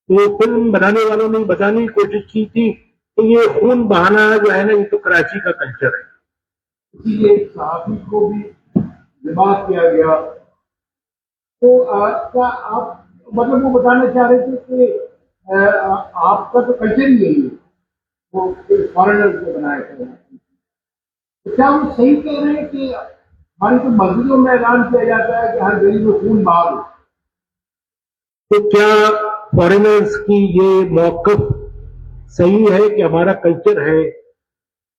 وہ فلم بنانے والوں نے بتانے کی کوشش کی تھی کہ یہ خون بہانا جو ہے نا یہ تو کراچی کا کلچر ہے۔ اسی لیے صحافی کو بھی لباس کیا گیا۔ تو کیا آپ مطلب وہ بتانا چاہ رہے تھے کہ آپ کا تو کلچر ہی یہی ہے، وہ فارنر کو بنایا تھا، تو کیا وہ صحیح کہہ رہے ہیں کہ ہماری تو مسجدوں میں اعلان کیا جاتا ہے کہ ہر گلی میں خون بہا دو؟ تو کیا فارنرز کی یہ موقف صحیح ہے کہ ہمارا کلچر ہے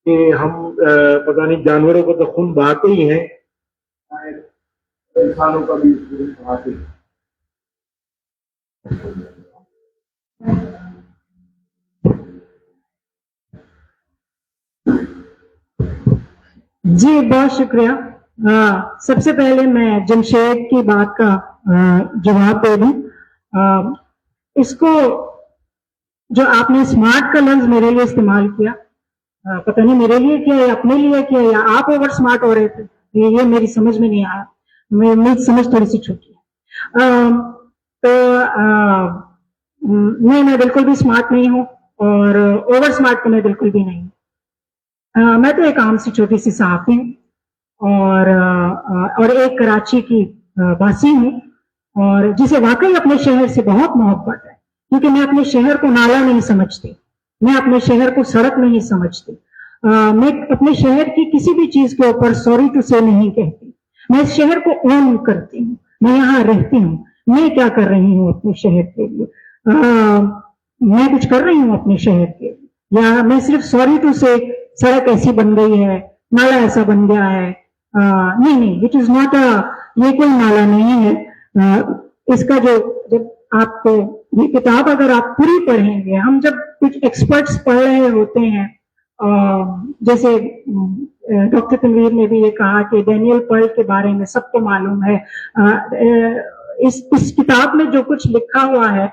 کہ ہم پتہ نہیں جانوروں کو تو خون بہاتے ہی ہیں, انسانوں کا بھی بہاتے ہیں. جی بہت شکریہ. سب سے پہلے میں جمشید کی بات کا جواب دے دوں. اس کو جو آپ نے اسمارٹ کا لفظ میرے لیے استعمال کیا, پتہ نہیں میرے لیے کیا یا اپنے لیے کیا یا آپ اوور اسمارٹ ہو رہے تھے, یہ میری سمجھ میں نہیں آیا. میری سمجھ تھوڑی سی چھوٹی ہے. تو میں بالکل بھی اسمارٹ نہیں ہوں اور اوور اسمارٹ تو میں بالکل بھی نہیں ہوں. میں تو ایک عام سی چھوٹی سی صحافی ہوں اور ایک کراچی کی باسی ہوں, اور جسے واقعی اپنے شہر سے بہت محبت ہے, کیونکہ میں اپنے شہر کو نالا نہیں سمجھتی, میں اپنے شہر کو سڑک نہیں سمجھتی, میں اپنے شہر کی کسی بھی چیز کے اوپر سوری ٹو سے نہیں کہتی. میں اس شہر کو اون کرتی ہوں, میں یہاں رہتی ہوں. میں کیا کر رہی ہوں اپنے شہر کے لیے؟ میں کچھ کر رہی ہوں اپنے شہر کے لیے, یا میں صرف سوری ٹو سے سڑک ایسی بن گئی ہے, نالا ایسا بن گیا ہے؟ نہیں, اٹ از ناٹ یہ کوئی نالا نہیں ہے. اس کا جب آپ کو یہ کتاب اگر آپ پوری پڑھیں گے, ہم جب کچھ ایکسپرٹس پڑھ رہے ہوتے ہیں, جیسے ڈاکٹر تنویر نے بھی یہ کہا کہ ڈینیل پرل کے بارے میں سب کو معلوم ہے, اس کتاب میں جو کچھ لکھا ہوا ہے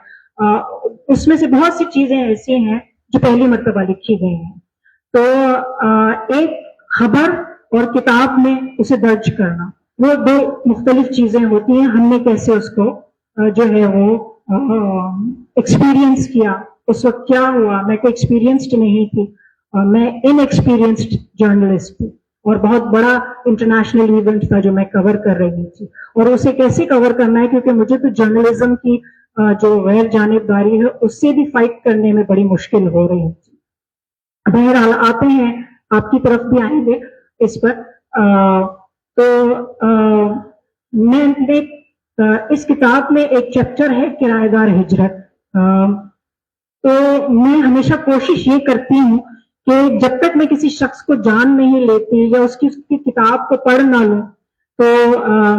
اس میں سے بہت سی چیزیں ایسی ہیں جو پہلی مرتبہ لکھی گئی ہیں. تو ایک خبر اور کتاب میں اسے درج کرنا, وہ دو مختلف چیزیں ہوتی ہیں. ہم نے کیسے اس کو جو ہے وہ ایکسپیرینس کیا, اس وقت کیا ہوا. میں کوئی ایکسپیرینسڈ نہیں تھی, میں ان ایکسپیرینسڈ جرنلسٹ تھی, اور بہت بڑا انٹرنیشنل ایونٹ تھا جو میں کور کر رہی تھی, اور اسے کیسے کور کرنا ہے, کیونکہ مجھے تو جرنلزم کی جو غیر جانبداری ہے اس سے بھی فائٹ کرنے میں بڑی مشکل ہو رہی تھی. بہرحال آتے ہیں, آپ کی طرف بھی آئیں گے اس پر. تو میں اس کتاب میں ایک چیپٹر ہے کرایہ دار ہجرت. تو میں ہمیشہ کوشش یہ کرتی ہوں کہ جب تک میں کسی شخص کو جان نہیں لیتی یا اس کی کتاب کو پڑھ نہ لوں, تو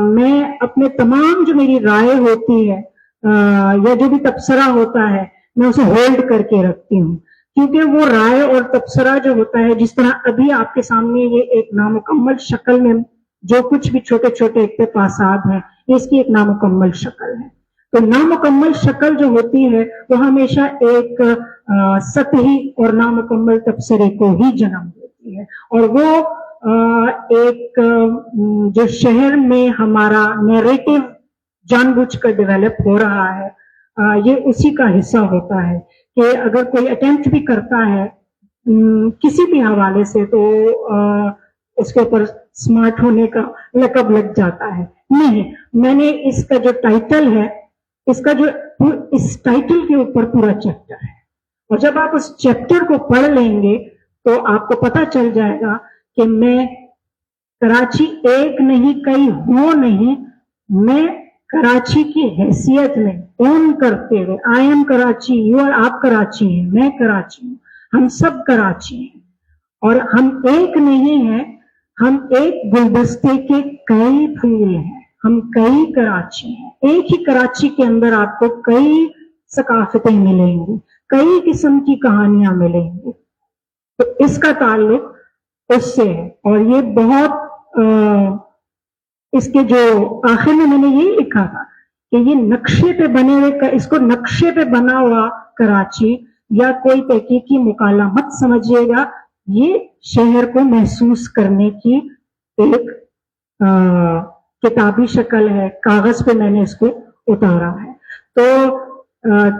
میں اپنے تمام جو میری رائے ہوتی ہے یا جو بھی تبصرہ ہوتا ہے, میں اسے ہولڈ کر کے رکھتی ہوں. کیونکہ وہ رائے اور تبصرہ جو ہوتا ہے, جس طرح ابھی آپ کے سامنے یہ ایک نامکمل شکل میں جو کچھ بھی چھوٹے چھوٹے اقتباسات ہیں, اس کی ایک نامکمل شکل ہے. تو نامکمل شکل جو ہوتی ہے وہ ہمیشہ ایک سطحی اور نامکمل تبصرے کو ہی جنم دیتی ہے, اور وہ ایک جو شہر میں ہمارا نیریٹو جان بوجھ کر ڈیولپ ہو رہا ہے, یہ اسی کا حصہ ہوتا ہے کہ اگر کوئی اٹیمپٹ بھی کرتا ہے کسی بھی حوالے سے, تو اس کے اوپر اسمارٹ ہونے کا لقب لگ جاتا ہے. نہیں, میں نے اس کا جو ٹائٹل ہے, اس ٹائٹل کے اوپر پورا چیپٹر ہے, اور جب آپ اس چیپٹر کو پڑھ لیں گے تو آپ کو پتہ چل جائے گا کہ میں کراچی ایک نہیں کئی ہوں نہیں, میں کراچی کی حیثیت میں اون کرتے ہوئے, آئی ایم کراچی, آپ کراچی ہیں, میں کراچی ہوں, ہم سب کراچی ہیں, اور ہم ایک نہیں ہیں, ہم ایک گلدستے کے کئی پھول ہیں, ہم کئی کراچی ہیں. ایک ہی کراچی کے اندر آپ کو کئی ثقافتیں ملیں گی, کئی قسم کی کہانیاں ملیں گی. تو اس کا تعلق اس سے ہے, اور یہ بہت اس کے جو آخر میں نے یہی لکھا تھا کہ یہ نقشے پہ بنے ہوئے, اس کو نقشے پہ بنا ہوا کراچی یا کوئی تحقیقی مقالہ مت سمجھیے گا, یہ شہر کو محسوس کرنے کی ایک کتابی شکل ہے, کاغذ پہ میں نے اس کو اتارا ہے. تو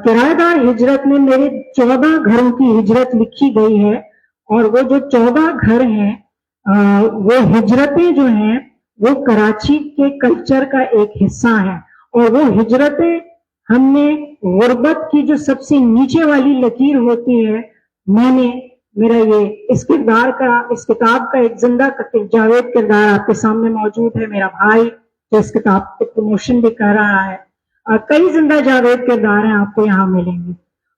کرایہ دار ہجرت میں میرے 14 گھروں کی ہجرت لکھی گئی ہے, اور وہ جو 14 گھر ہیں وہ ہجرتیں جو ہیں وہ کراچی کے کلچر کا ایک حصہ ہیں, اور وہ ہجرتیں ہم نے غربت کی جو سب سے نیچے والی لکیر ہوتی ہے, میں نے میرا یہ اس کتاب کا ایک زندہ جاوید کردار آپ کے سامنے موجود ہے, میرا بھائی جو اس کتاب کی پروموشن بھی کر رہا ہے. کئی زندہ جاوید کردار ہیں آپ کو یہاں ملیں گے.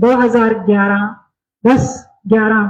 2011, 10, 11,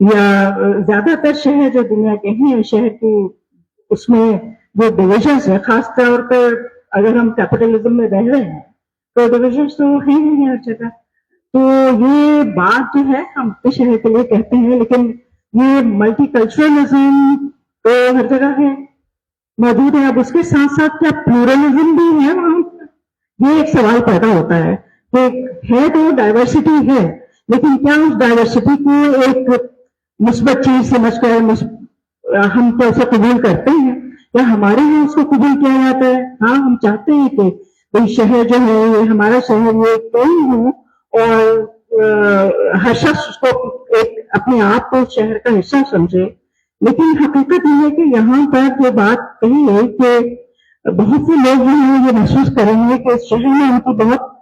یا زیادہ تر شہر جو دنیا کے ہیں شہر کی اس میں جو ڈویژنس ہے خاص طور پر اگر ہم کیپٹلزم میں رہ رہے ہیں تو ڈویژنس تو ہیں ہی ہر جگہ. تو یہ بات جو ہے ہم اپنے شہر کے لیے کہتے ہیں لیکن یہ ملٹی کلچرلزم تو ہر جگہ ہے موجود ہے. اب اس کے ساتھ ساتھ کیا پلورلزم بھی ہے وہاں؟ یہ ایک سوال پیدا ہوتا ہے کہ ہے تو ڈائیورسٹی ہے لیکن کیا اس ڈائیورسٹی کو ایک مثبت چیز سمجھ کر ہم کیا اسے قبول کرتے ہیں یا ہمارے یہاں اس کو قبول کیا جاتا ہے؟ ہاں ہم چاہتے ہیں کہ کوئی شہر جو ہے یہ ہمارا شہر یہ کوئی ہو اور ہر شخص اس کو ایک اپنے آپ کو شہر کا حصہ سمجھے. لیکن حقیقت یہ ہے کہ یہاں پر جو بات کہی ہے کہ بہت سے لوگ جو ہیں یہ محسوس کریں گے کہ اس شہر میں ان کی بہت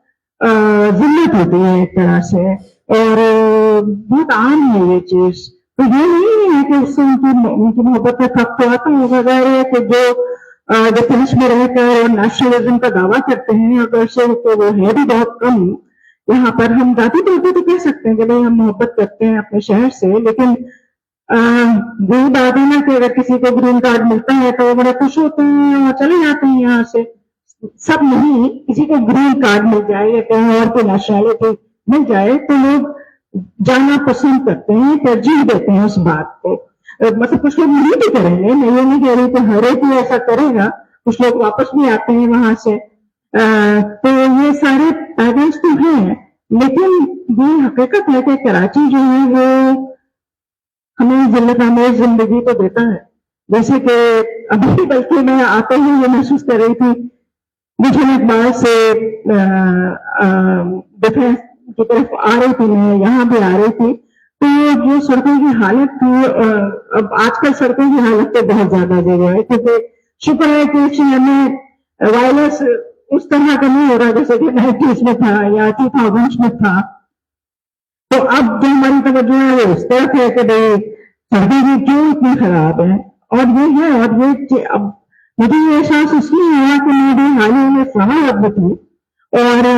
ذلت ہوتی ہے ایک طرح سے اور بہت عام ہے یہ چیز. تو یہ نہیں ہے کہ اس سے ان کی محبت میں فرق تو آتا ہوگا. ظاہر ہے کہ جو پولیس میں رہ کر اور نیشنلزم کا دعویٰ کرتے ہیں اگر سے تو وہ ہے بھی بہت کم. یہاں پر ہم ذاتی طور پہ تو کہہ سکتے ہیں کہ بھائی ہم محبت کرتے ہیں اپنے شہر سے لیکن یہی بات ہے نا کہ اگر کسی کو گرین کارڈ ملتا ہے تو وہ بڑے خوش ہوتے ہیں اور چلے جاتے ہیں یہاں سے. سب نہیں, کسی کو گرین کارڈ مل جائے یا کہیں اور کوئی نیشنلٹی مل جائے تو لوگ جانا پسند کرتے ہیں, ترجیح دیتے ہیں اس بات کو. مطلب کچھ لوگ نہیں بھی کریں گے, میں یہ نہیں کہہ رہی کہ ہر ایک ایسا کرے گا, کچھ لوگ واپس بھی آتے ہیں وہاں سے. تو یہ سارے پیرنٹس تو ہیں لیکن یہ حقیقت ہے کہ کراچی جو ہے وہ ہمیں ذلت آمیز زندگی تو دیتا ہے. جیسے کہ ابھی بلکہ میں آتے ہی یہ محسوس کر رہی تھی مجھے اقبال سے ڈیفینس کی طرف آ رہی تھی, میں یہاں بھی آ رہی تھی تو جو سڑکوں کی حالت تھی, اب آج کل سڑکوں کی حالت تو بہت زیادہ جگہ ہے کیونکہ شکر ہے کہ شہر میں وائرس اس طرح کا نہیں ہو رہا جیسے کہ 90s میں تھا یا 2000 میں تھا. تو اب جو ہماری توجہ ہے وہ اس طرف ہے کہ بھائی سڑکیں بھی کیوں اتنی خراب ہیں اور یہ ہے. اور یہ اب مجھے یہ احساس اس لیے ہوا کہ میں بھی حال ہی میں اسلام آباد میں تھی اور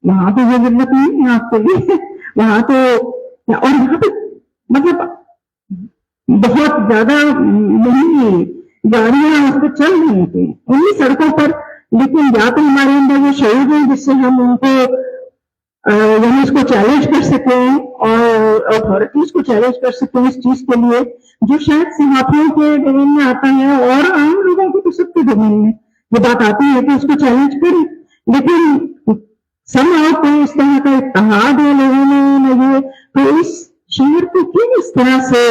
وہاں پہ یہ ضرورت نہیں ہے آپ کو بھی وہاں تو اور یہاں پہ مطلب بہت زیادہ نہیں گاڑیاں اس پہ چل رہی تھیں انہیں سڑکوں پر. لیکن یا تو ہمارے اندر یہ شعور ہے جس سے ہم ان کو یعنی اس کو چیلنج کر سکیں اور اتھارٹیز کو چیلنج کر سکیں اس چیز کے لیے جو شاید صحافیوں کے ڈومین میں آتا ہے اور عام لوگوں کو تو سب کے ڈومین میں یہ بات آتی ہے کہ اس کو چیلنج کریں. لیکن سب آپ کو اس طرح کا اتحاد ہے لوگوں میں یہ تو اس شہر کو کیوں اس طرح سے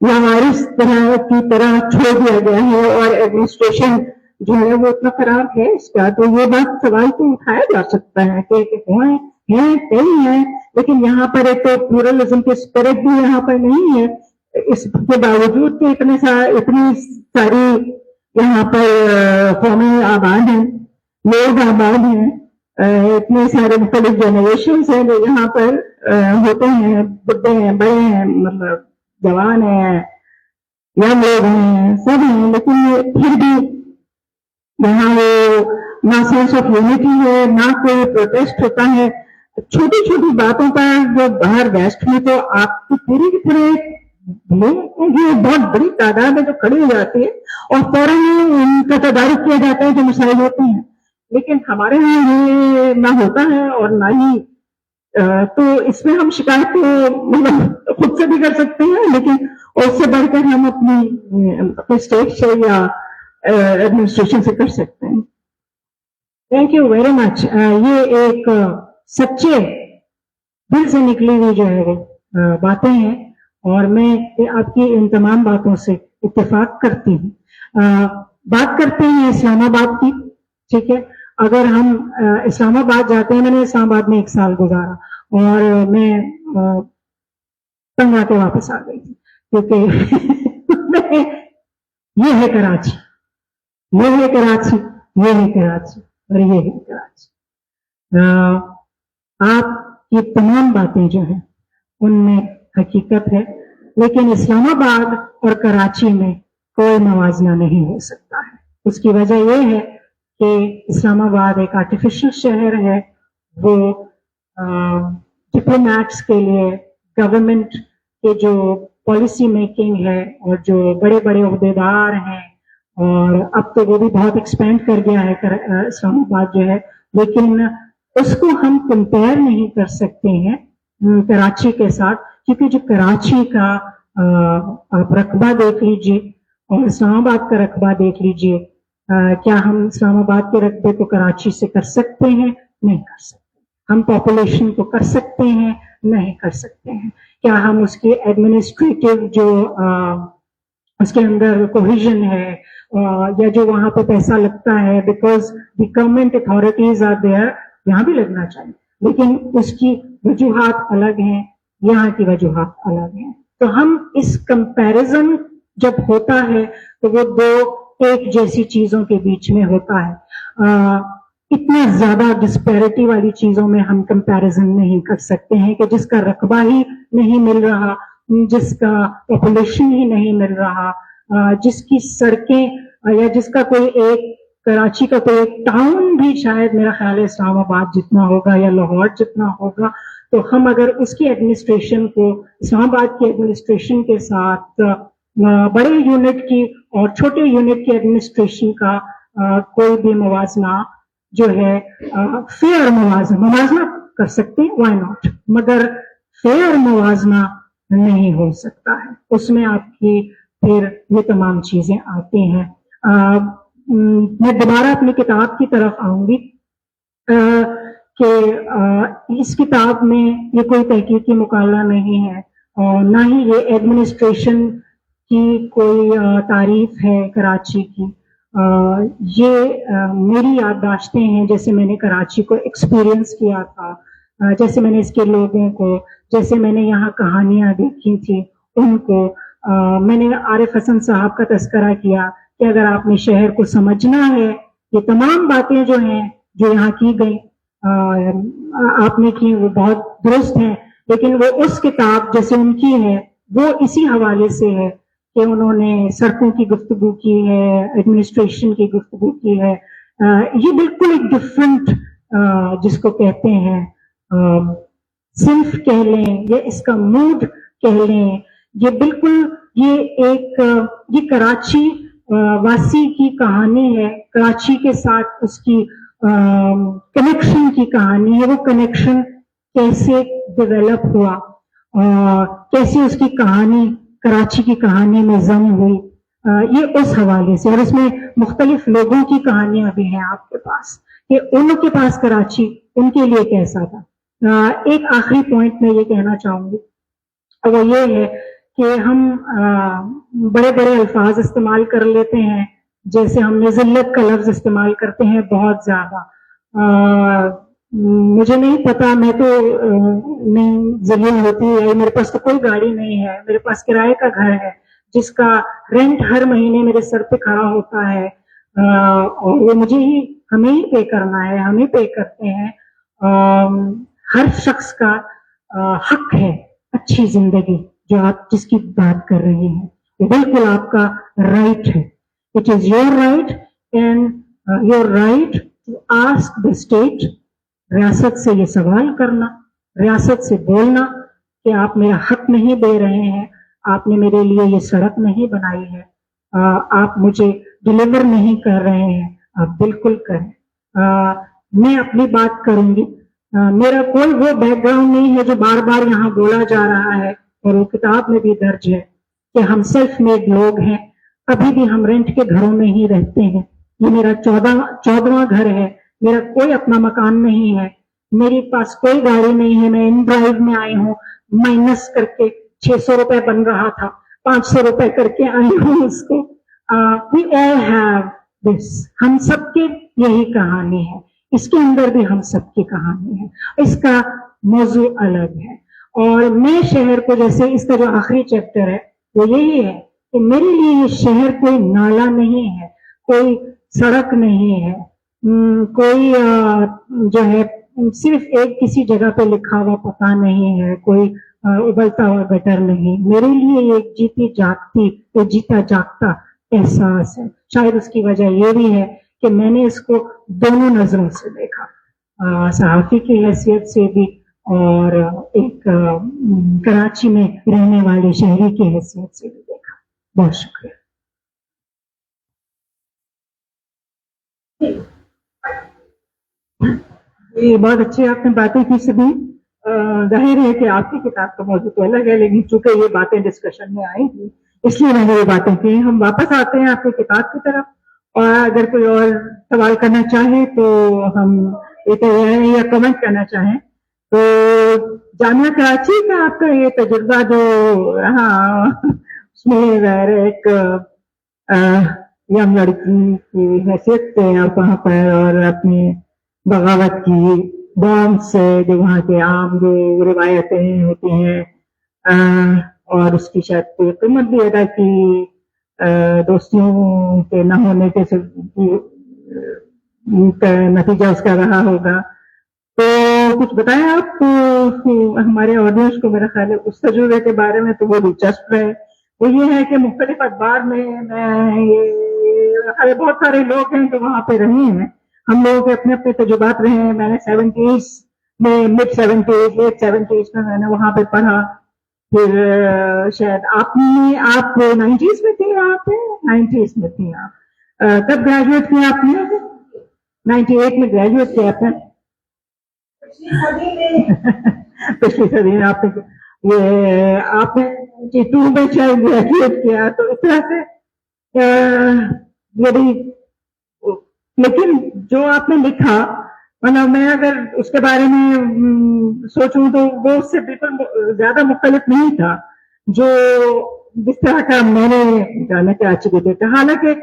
لوارث طرح کی طرح چھوڑ دیا گیا ہے اور ایڈمنسٹریشن جو ہے وہ اتنا خراب ہے اس کا. تو یہ بات سوال تو اٹھایا جا سکتا ہے کہ ہیں کئی ہیں لیکن یہاں پر ایک تو پلورلزم کے اسپرٹ بھی یہاں پر نہیں ہے. اس کے باوجود کہ اتنی ساری یہاں پر قومیں آباد ہیں, لوگ آباد ہیں, اتنے سارے مختلف جنریشنز ہیں جو یہاں پر ہوتے ہیں, بڑھے ہیں, بڑے ہیں, مطلب جوان ہیں, ینگ لوگ ہیں, سب ہیں. لیکن پھر بھی یہاں وہ نہ سینس آف یونٹی ہے نہ کوئی پروٹیسٹ ہوتا ہے. چھوٹی چھوٹی باتوں پر جو باہر ویسٹ میں تو آپ کو پورے کے پورے بہت بڑی تعداد ہے جو کھڑی ہو جاتی ہے اور فوراً ان کا تدارک کیا جاتا ہے جو مسائل ہوتے ہیں. لیکن ہمارے یہاں یہ نہ ہوتا ہے اور نہ ہی تو اس میں ہم شکایت مطلب خود سے بھی کر سکتے ہیں لیکن اس سے بڑھ کر ہم اپنے اسٹیٹ سے یا ایڈمنسٹریشن سے کر سکتے ہیں. Thank you very much. یہ ایک سچے دل سے نکلی ہوئی جو ہے باتیں ہیں اور میں آپ کی ان تمام باتوں سے اتفاق کرتی ہوں. بات کرتے ہیں اسلام آباد کی. ٹھیک ہے, اگر ہم اسلام آباد جاتے ہیں, میں نے اسلام آباد میں 1 سال گزارا اور میں تنگ آ کے واپس آ گئی تھی کیونکہ یہ ہے کراچی, یہ ہے کراچی, یہ ہے کراچی اور یہ ہے کراچی. آپ کی تمام باتیں جو ہیں ان میں حقیقت ہے لیکن اسلام آباد اور کراچی میں کوئی موازنہ نہیں ہو سکتا ہے. اس کی وجہ یہ ہے کہ اسلام آباد ایک آرٹیفیشل شہر ہے, وہ ڈپلومیٹس کے لیے, گورنمنٹ کہ جو پالیسی میکنگ ہے اور جو بڑے بڑے عہدیدار ہیں، اور اب تو وہ بھی بہت ایکسپینڈ کر گیا ہے اسلام آباد جو ہے، لیکن اس کو ہم کمپیئر نہیں کر سکتے ہیں کراچی کے ساتھ، کیونکہ جو کراچی کا آپ رقبہ دیکھ لیجئے اور اسلام آباد کا رقبہ دیکھ لیجئے، کیا ہم اسلام آباد کے رقبے کو کراچی سے کر سکتے ہیں؟ نہیں کر سکتے. ہم پاپولیشن کو کر سکتے ہیں؟ نہیں کر سکتے ہیں. کیا ہم اس کے ایڈمنسٹریٹو جو اس کے اندر کوہیژن ہے یا جو وہاں پہ پیسہ لگتا ہے، because the government authorities are there, یہاں بھی لگنا چاہیے، لیکن اس کی وجوہات الگ ہیں، یہاں کی وجوہات الگ ہیں. تو ہم اس کمپیرزن جب ہوتا ہے تو وہ دو ایک جیسی چیزوں کے بیچ میں ہوتا ہے. اتنا زیادہ ڈسپیرٹی والی چیزوں میں ہم کمپیرزن نہیں کر سکتے ہیں کہ جس کا رقبہ ہی نہیں مل رہا، جس کا پاپولیشن ہی نہیں مل رہا، جس کی سڑکیں یا جس کا کوئی ایک کراچی کا کوئی ایک ٹاؤن بھی شاید میرا خیال ہے اسلام آباد جتنا ہوگا یا لاہور جتنا ہوگا، تو ہم اگر اس کی ایڈمنسٹریشن کو اسلام آباد کی ایڈمنسٹریشن کے ساتھ بڑے یونٹ کی اور چھوٹے یونٹ کی ایڈمنسٹریشن کا کوئی بھی موازنہ جو ہے فیئر موازنہ کر سکتے ہیں، وائی ناٹ، مگر فیئر موازنہ نہیں ہو سکتا ہے. اس میں آپ کی پھر یہ تمام چیزیں آتی ہیں. میں دوبارہ اپنی کتاب کی طرف آؤں گی کہ اس کتاب میں یہ کوئی تحقیقی مقالہ نہیں ہے اور نہ ہی یہ ایڈمنسٹریشن کی کوئی تعریف ہے کراچی کی. یہ میری یادداشتیں ہیں جیسے میں نے کراچی کو ایکسپیرینس کیا تھا، جیسے میں نے اس کے لوگوں کو، جیسے میں نے یہاں کہانیاں دیکھی تھی ان کو. میں نے عارف حسن صاحب کا تذکرہ کیا کہ اگر آپ نے شہر کو سمجھنا ہے، یہ تمام باتیں جو ہیں جو یہاں کی گئی آپ نے کی وہ بہت درست ہیں، لیکن وہ اس کتاب جیسے ان کی ہے وہ اسی حوالے سے ہے کہ انہوں نے سڑکوں کی گفتگو کی ہے، ایڈمنسٹریشن کی گفتگو کی ہے. یہ بالکل ایک ڈفرنٹ جس کو کہتے ہیں صنف کہہ لیں یا اس کا موڈ کہہ لیں، یہ بالکل یہ کراچی واسی کی کہانی ہے، کراچی کے ساتھ اس کی کنیکشن کی کہانی ہے. وہ کنیکشن کیسے ڈیولپ ہوا، کیسے اس کی کہانی کراچی کی کہانی میں ضم ہوئی، یہ اس حوالے سے. اور اس میں مختلف لوگوں کی کہانیاں بھی ہیں آپ کے پاس کہ ان کے پاس کراچی ان کے لیے کیسا تھا. ایک آخری پوائنٹ میں یہ کہنا چاہوں گی، وہ یہ ہے کہ ہم بڑے بڑے الفاظ استعمال کر لیتے ہیں، جیسے ہم نے ذلت کا لفظ استعمال کرتے ہیں بہت زیادہ. مجھے نہیں پتا، میں تو نہیں ذلیل ہوتی ہے، میرے پاس تو کوئی گاڑی نہیں ہے، میرے پاس کرائے کا گھر ہے جس کا رینٹ ہر مہینے میرے سر پہ کھڑا ہوتا ہے اور وہ ہمیں ہی پے کرنا ہے، ہم ہی پے کرتے ہیں. ہر شخص کا حق ہے اچھی زندگی جو آپ جس کی بات کر رہے ہیں، یہ بالکل آپ کا رائٹ ہے. It is your right and your right to ask the state, ریاست سے یہ سوال کرنا، ریاست سے بولنا کہ آپ میرا حق نہیں دے رہے ہیں، آپ نے میرے لیے یہ سڑک نہیں بنائی ہے، آپ مجھے ڈلیور نہیں کر رہے ہیں، آپ بالکل کریں. میں اپنی بات کروں گی. میرا کوئی وہ بیک گراؤنڈ نہیں ہے جو بار بار یہاں بولا جا رہا ہے اور وہ کتاب میں بھی درج ہے کہ ہم سیلف میڈ لوگ ہیں، ابھی بھی ہم رینٹ کے گھروں میں ہی رہتے ہیں. یہ میرا 14واں گھر ہے، میرا کوئی اپنا مکان نہیں ہے، میرے پاس کوئی گاڑی نہیں ہے، میں ان ڈرائیو میں آئی ہوں، مائنس کر کے 600 روپے بن رہا تھا، 500 روپے کر کے آئی ہوں اس کو. We all have this. ہم سب کی یہی کہانی ہے، اس کے اندر بھی ہم سب کی کہانی ہے، اس کا موضوع الگ ہے. اور میں شہر کو، جیسے اس کا جو آخری چیپٹر ہے وہ یہی ہے کہ میرے لیے یہ شہر کوئی نالا نہیں ہے، کوئی سڑک نہیں ہے، کوئی جو ہے صرف ایک کسی جگہ پہ لکھا ہوا پتہ نہیں ہے، کوئی ابلتا ہوا گٹر نہیں. میرے لیے یہ جیتا جاگتا احساس ہے. شاید اس کی وجہ یہ بھی ہے کہ میں نے اس کو دونوں نظروں سے دیکھا، صحافی کی حیثیت سے بھی اور ایک کراچی میں رہنے والے شہری کراچی میں رہنے والے شہری کی حیثیت سے بھی دیکھا. بہت شکریہ. یہ بہت اچھی آپ نے باتیں کی سبھی. ظاہر ہے کہ آپ کی کتاب کا موضوع تو الگ ہے، لیکن چونکہ یہ باتیں ڈسکشن میں آئیں گی اس لیے میں نے یہ باتیں کی. ہم واپس آتے ہیں آپ کی کتاب کی طرف، اور اگر کوئی اور سوال کرنا چاہے تو ہم یا کمنٹ کرنا چاہیں تو جامعہ کراچی کا آپ کا یہ تجربہ جو ہاں اس میں ایک یم لڑکی کی حیثیت سے آپ وہاں پر اور اپنی بغاوت کی بام سے جو وہاں کے عام جو روایتیں ہوتی ہیں اور اس کی شاید کوئی قیمت بھی ادا کی، دوستیوں کے نہ ہونے کے نتیجہ اس کا رہا ہوگا. تو کچھ بتائیں آپ ہمارے آڈینس کو. میرا خیال ہے اس تجربے کے بارے میں تو وہ دلچسپ ہے. وہ یہ ہے کہ مختلف اخبار میں بہت سارے لوگ ہیں جو وہاں پہ رہے ہیں. ہم لوگوں کے اپنے اپنے تجربات رہے ہیں. میں نے 70s میں mid 70s late 70s میں نے وہاں پہ پڑھا. پھر شاید آپ 90s میں تھی وہاں پہ. 90s میں تھی آپ. کب گریجویٹ کیا آپ نے؟ 98 میں گریجویٹ کیا آپ نے. پچھلی صدی میں آپ نے آپ نے 92 میں شاید گریجویٹ کیا. تو اس طرح سے لیکن جو آپ نے لکھا مطلب میں اگر اس کے بارے میں سوچوں تو وہ اس سے بالکل زیادہ مختلف نہیں تھا جو جس طرح کا میں نے جانا کراچی کو دیکھا. حالانکہ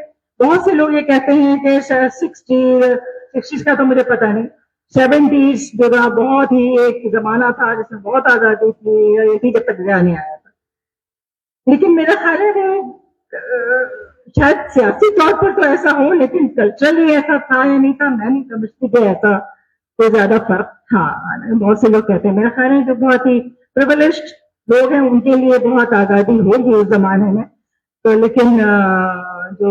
بہت سے لوگ یہ کہتے ہیں کہ شاید 60s کا تو مجھے پتا نہیں، 70s جو تھا بہت ہی ایک زمانہ تھا جس میں بہت آزادی تھی جب تک نہیں آیا تھا. لیکن میرا خیال ہے شاید سیاسی طور پر تو ایسا ہو، لیکن کلچرلی ایسا تھا یا نہیں تھا میں نہیں سمجھتی کہ ایسا کوئی زیادہ فرق تھا. بہت سے لوگ کہتے ہیں. میرا خیال ہے جو بہت ہی پریویلیجڈ لوگ ہیں ان کے لیے بہت آزادی ہوگی اس زمانے میں. تو لیکن جو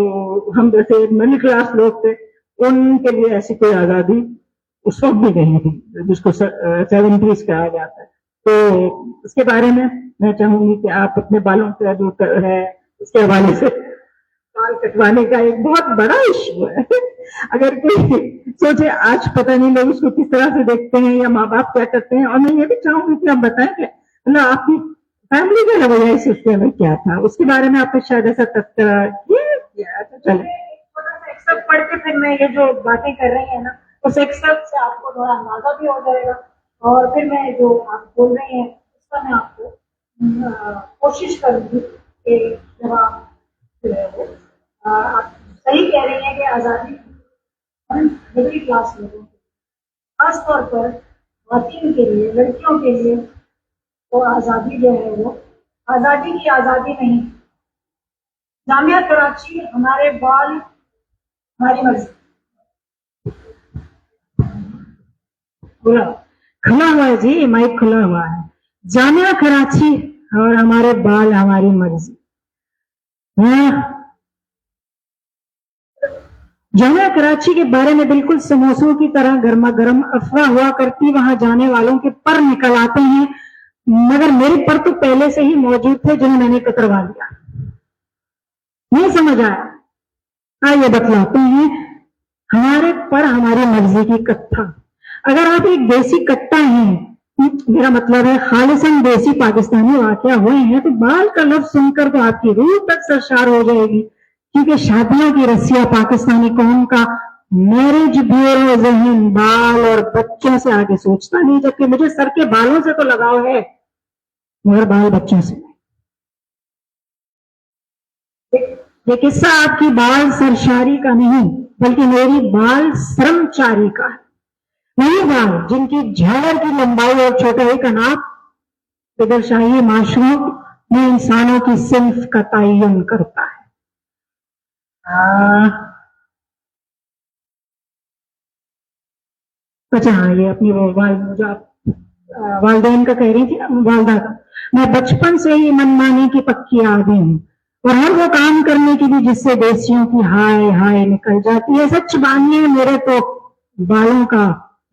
ہم جیسے مڈل کلاس لوگ تھے ان کے لیے ایسی کوئی آزادی اس وقت بھی نہیں تھی جس کو 70s کہا جاتا ہے. تو اس کے بارے میں چاہوں گی کہ آپ اپنے بالوں سے جو ہے اس کے حوالے سے بال کٹوانے کا ایک بہت بڑا ایشو ہے. اگر کوئی سوچے آج پتہ نہیں لوگ اس کو کس طرح سے دیکھتے ہیں یا ماں باپ کیا کرتے ہیں. اور میں یہ بھی چاہوں گی کہ آپ بتائیں کہ آپ کی فیملی کا رویہ اس سلسلے میں کیا تھا، اس کے بارے میں آپ نے شاید ایسا تذکرہ کیا. چلے پڑھ کے پھر میں یہ جو باتیں کر رہی ہیں نا اس ایکسپٹ سے آپ کو تھوڑا اندازہ بھی ہو جائے گا، اور پھر میں جو آپ بول رہے ہیں اس کا میں آپ کو کوشش کروں گی کہ جب آپ جو ہے وہ آپ صحیح کہہ رہی ہیں کہ آزادی مڈل کلاس لوگوں کے خاص طور پر خواتین کے لیے، لڑکیوں کے لیے وہ آزادی جو ہے وہ آزادی کی آزادی نہیں. جامعہ کراچی ہمارے بال ہماری مرضی. کھلا ہوا ہے جی، مائک کھلا ہوا ہے. جامعہ کراچی اور ہمارے بال ہماری مرضی. جامعہ کراچی کے بارے میں بالکل سموسوں کی طرح گرما گرم افواہ ہوا کرتی، وہاں جانے والوں کے پر نکل آتے ہیں، مگر میرے پر تو پہلے سے ہی موجود تھے جنہیں میں نے کتروا لیا. نہیں سمجھ آیا؟ آئیے بتلاتے ہیں. ہمارے پر ہماری مرضی کی کٹھا. اگر آپ ایک دیسی کٹا ہیں، میرا مطلب ہے خالصاً دیسی پاکستانی واقعہ ہوئے ہیں، تو بال کا لفظ سن کر تو آپ کی روح تک سرشار ہو جائے گی. کیونکہ شادیوں کی رسیاں پاکستانی قوم کا میرج بیورو ذہن بال اور بچوں سے آگے سوچتا نہیں، جبکہ مجھے سر کے بالوں سے تو لگاؤ ہے مگر بال بچوں سے. یہ قصہ آپ کی بال سرشاری کا نہیں بلکہ میری بال سرمچاری کا ہے. وہی بال جن کی جھاڑ کی لمبائی اور چھوٹائی کا ناپ قدر شاہی معاشروں میں انسانوں کی صنف کا تعین کرتا ہے. اچھا ہاں یہ اپنی والدین کا کہہ رہی تھی نا، والدہ کا. میں بچپن سے ہی من مانی کی پکی آدمی ہوں اور ہر وہ کام کرنے کی بھی جس سے دیسیوں کی ہائے ہائے نکل جاتی ہے. سچ مانیے میرے تو بالوں کا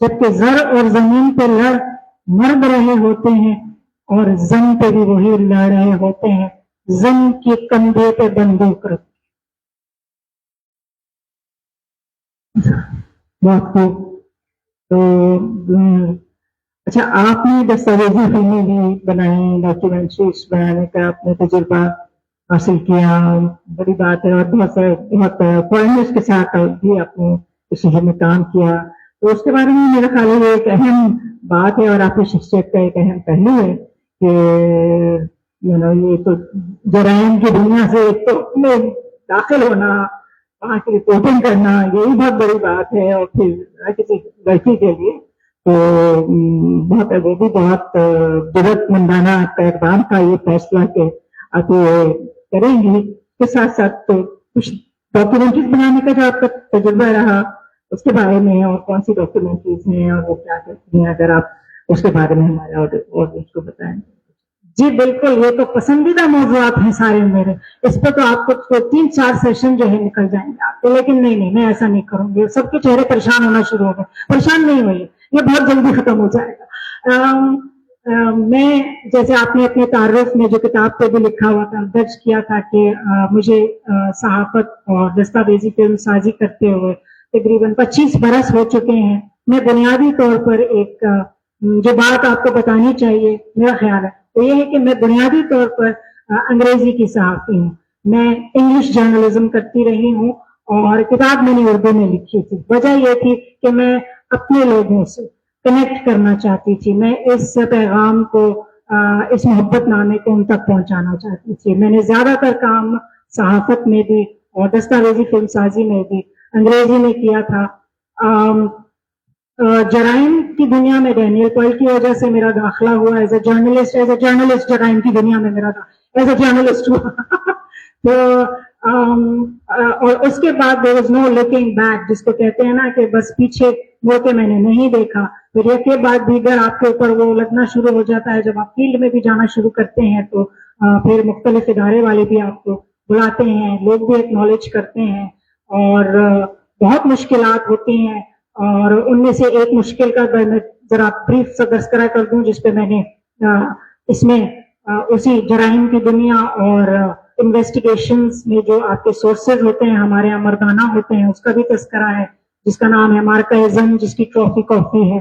جبکہ زر اور زمین پہ لڑ مرد رہے ہوتے ہیں اور زن پہ بھی وہی لڑ رہے ہوتے ہیں زن کے کندھے پہ بندوق رکھ. بہت خوب. تو اچھا آپ نے دستاویزی فلمیں بھی بنائی, ڈاکیومنٹریز بنانے کا آپ نے تجربہ حاصل کیا, بڑی بات ہے. اور بہت فورنرز کے ساتھ بھی آپ نے اس شہر میں کام کیا, تو اس کے بارے میں میرا خیال ہے ایک اہم بات ہے اور آپ کی شخصیت کا ایک اہم پہلو ہے کہ یہ تو جرائم کی دنیا سے ایک تو میں داخل ہونا, وہاں کی رپورٹنگ کرنا, یہی بہت بڑی بات ہے. اور پھر کسی لڑکی کے لیے تو بہت وہ بھی بہت جرأت مندانہ اقدام کا یہ فیصلہ کہ آپ کریں گی. کے ساتھ ساتھ تو کچھ ڈاکیومنٹریز بنانے کا جو آپ کا تجربہ رہا اس کے بارے میں, اور کون سی ڈاکیومنٹریز ہیں اور وہ کیا کرتی ہیں, اگر آپ اس کے بارے میں ہمارے آڈینس کو بتائیں. جی بالکل, یہ تو پسندیدہ موضوعات ہیں سارے میرے, اس پہ تو آپ کو 3-4 سیشن جو ہے نکل جائیں گے آپ کے, لیکن نہیں میں ایسا نہیں کروں گی. سب کے چہرے پریشان ہونا شروع ہو گئے. پریشان نہیں ہوئے, یہ بہت جلدی ختم ہو جائے گا. میں جیسے آپ نے اپنے تعارف میں جو کتاب پہ بھی لکھا ہوا تھا, درج کیا تھا کہ مجھے صحافت اور دستاویزی فلم سازی کرتے ہوئے تقریباً 25 برس ہو چکے ہیں. میں بنیادی طور پر ایک جو بات آپ کو بتانی چاہیے میرا خیال ہے تو یہ ہے کہ میں بنیادی طور پر انگریزی کی صحافی ہوں. میں انگلش جرنلزم کرتی رہی ہوں اور کتاب میں نے اردو میں لکھی تھی. وجہ یہ تھی کہ میں اپنے لوگوں سے کنیکٹ کرنا چاہتی تھی, میں اس پیغام کو اس محبت نامے کو ان تک پہنچانا چاہتی تھی. میں نے زیادہ تر کام صحافت میں بھی اور دستاویزی فلم سازی میں بھی انگریزی میں کیا تھا. جرائم کی دنیا میں ڈینیل پال کی وجہ سے میرا داخلہ ہوا ایز اے جرنلسٹ جرائم کی دنیا میں میرا ایز اے جرنلسٹ ہوا. تو اور اس کے بعد there was no looking back, جس کو کہتے ہیں نا کہ بس پیچھے مڑ کے میں نے نہیں دیکھا. پھر ایک کے بعد دیگر آپ کے اوپر وہ لگنا شروع ہو جاتا ہے. جب آپ فیلڈ میں بھی جانا شروع کرتے ہیں تو پھر مختلف ادارے والے بھی آپ کو بلاتے ہیں, لوگ بھی ایکنالج کرتے ہیں اور بہت مشکلات ہوتی ہیں. اور ان میں سے ایک مشکل کا میں ذرا بریف سا تذکرہ کر دوں جس پہ میں نے اس میں اسی جرائم کی دنیا اور انویسٹیگیشنز میں جو آپ کے سورسز ہوتے ہیں ہمارے یہاں مردانہ ہوتے ہیں اس کا بھی تذکرہ ہے, جس کا نام ہے مارکہ زن, جس کی ٹرافی کافی ہے.